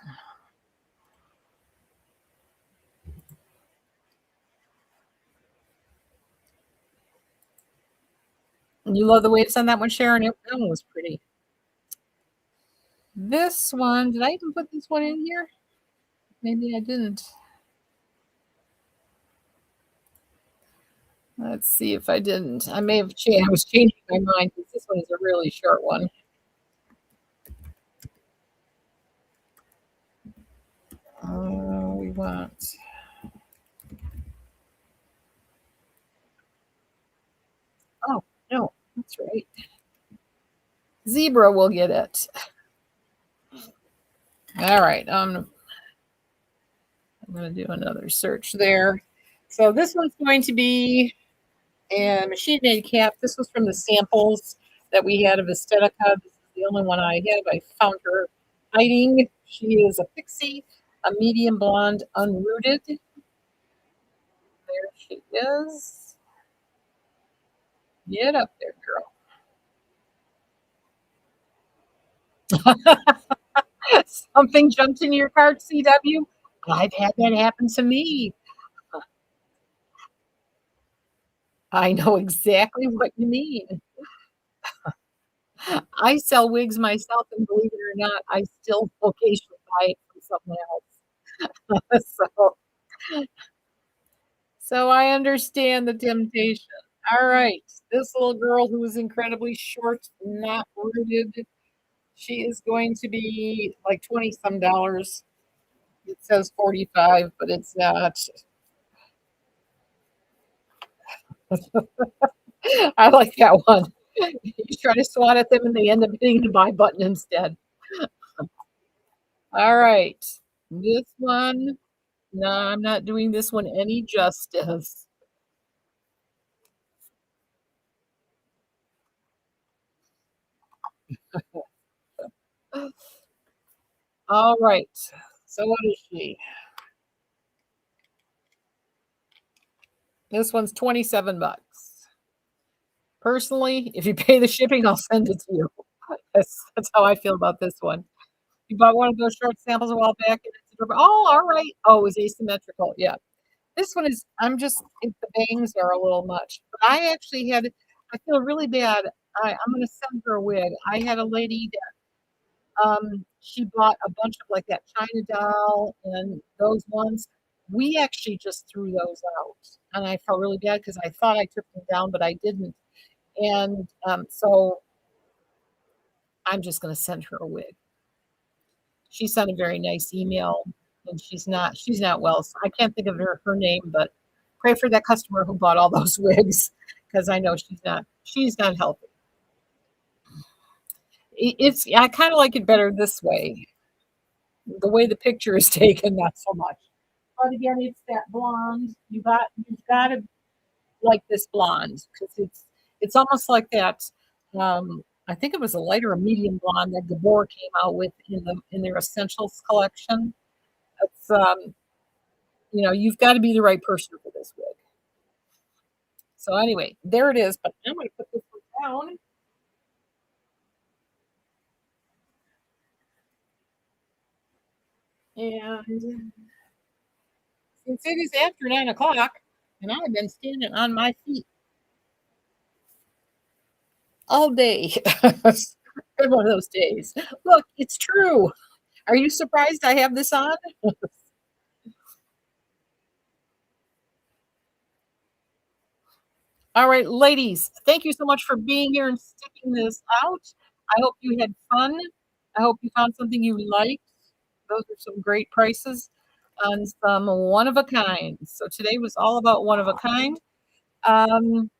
And you love the waves on that one, Sharon? That one was pretty. This one, did I even put this one in here? Maybe I didn't. Let's see if I didn't. I may have changed. I was changing my mind because this one is a really short one. We want. Oh, no, that's right. Zebra will get it. All right. I'm going to do another search there. So this one's going to be a machine made cap. This was from the samples that we had of Aesthetica. This is the only one I have. I found her hiding. She is a pixie, a medium blonde, unrooted. There she is. Get up there, girl. Something jumped in your cart, CW. I've had that happen to me. I know exactly what you mean. I sell wigs myself, and believe it or not, I still occasionally buy it from someone else. So I understand the temptation. All right, this little girl who is incredibly short, not rooted, she is going to be like 20 some dollars. It says 45, but it's not. I like that one. You try to swat at them and they end up hitting the buy button instead. All right. This one, no, I'm not doing this one any justice. All right. So what is she? This one's 27 bucks. Personally, if you pay the shipping, I'll send it to you. That's how I feel about this one. You bought one of those short samples a while back and it's oh, all right. Oh, it was asymmetrical. Yeah. This one is I'm just think the bangs are a little much. But I actually had I feel really bad. I'm gonna send her a wig. I had a lady that she bought a bunch of like that China doll and those ones. We actually just threw those out. And I felt really bad because I thought I took them down, but I didn't. And so I'm just gonna send her a wig. She sent a very nice email and she's not well. So I can't think of her name, but pray for that customer who bought all those wigs because I know she's not healthy. It's I kind of like it better this way. The way the picture is taken, not so much. But again, it's that blonde. You've got to like this blonde because it's almost like that. I think it was a lighter or medium blonde that Gabor came out with in their essentials collection. It's you've got to be the right person for this wig. So anyway, there it is. But I'm going to put this one down. And since it is after 9 o'clock, and I've been standing on my feet, all day. It's been one of those days. Look, it's true. Are you surprised I have this on? All right, ladies, thank you so much for being here and sticking this out. I hope you had fun. I hope you found something you liked. Those are some great prices on some one of a kind. So today was all about one of a kind. Um,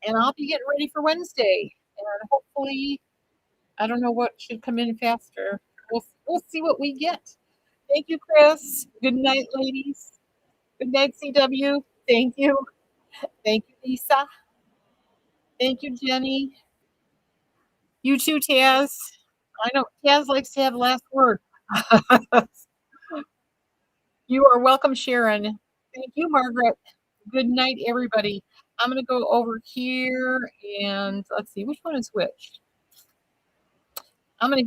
and I'll be getting ready for Wednesday. And hopefully, I don't know what should come in faster. We'll see what we get. Thank you, Chris. Good night, ladies. Good night, CW. Thank you. Thank you, Lisa. Thank you, Jenny. You too, Taz. I know Taz likes to have the last word. You are welcome, Sharon. Thank you, Margaret. Good night, everybody. I'm going to go over here and let's see which one is which. I'm going to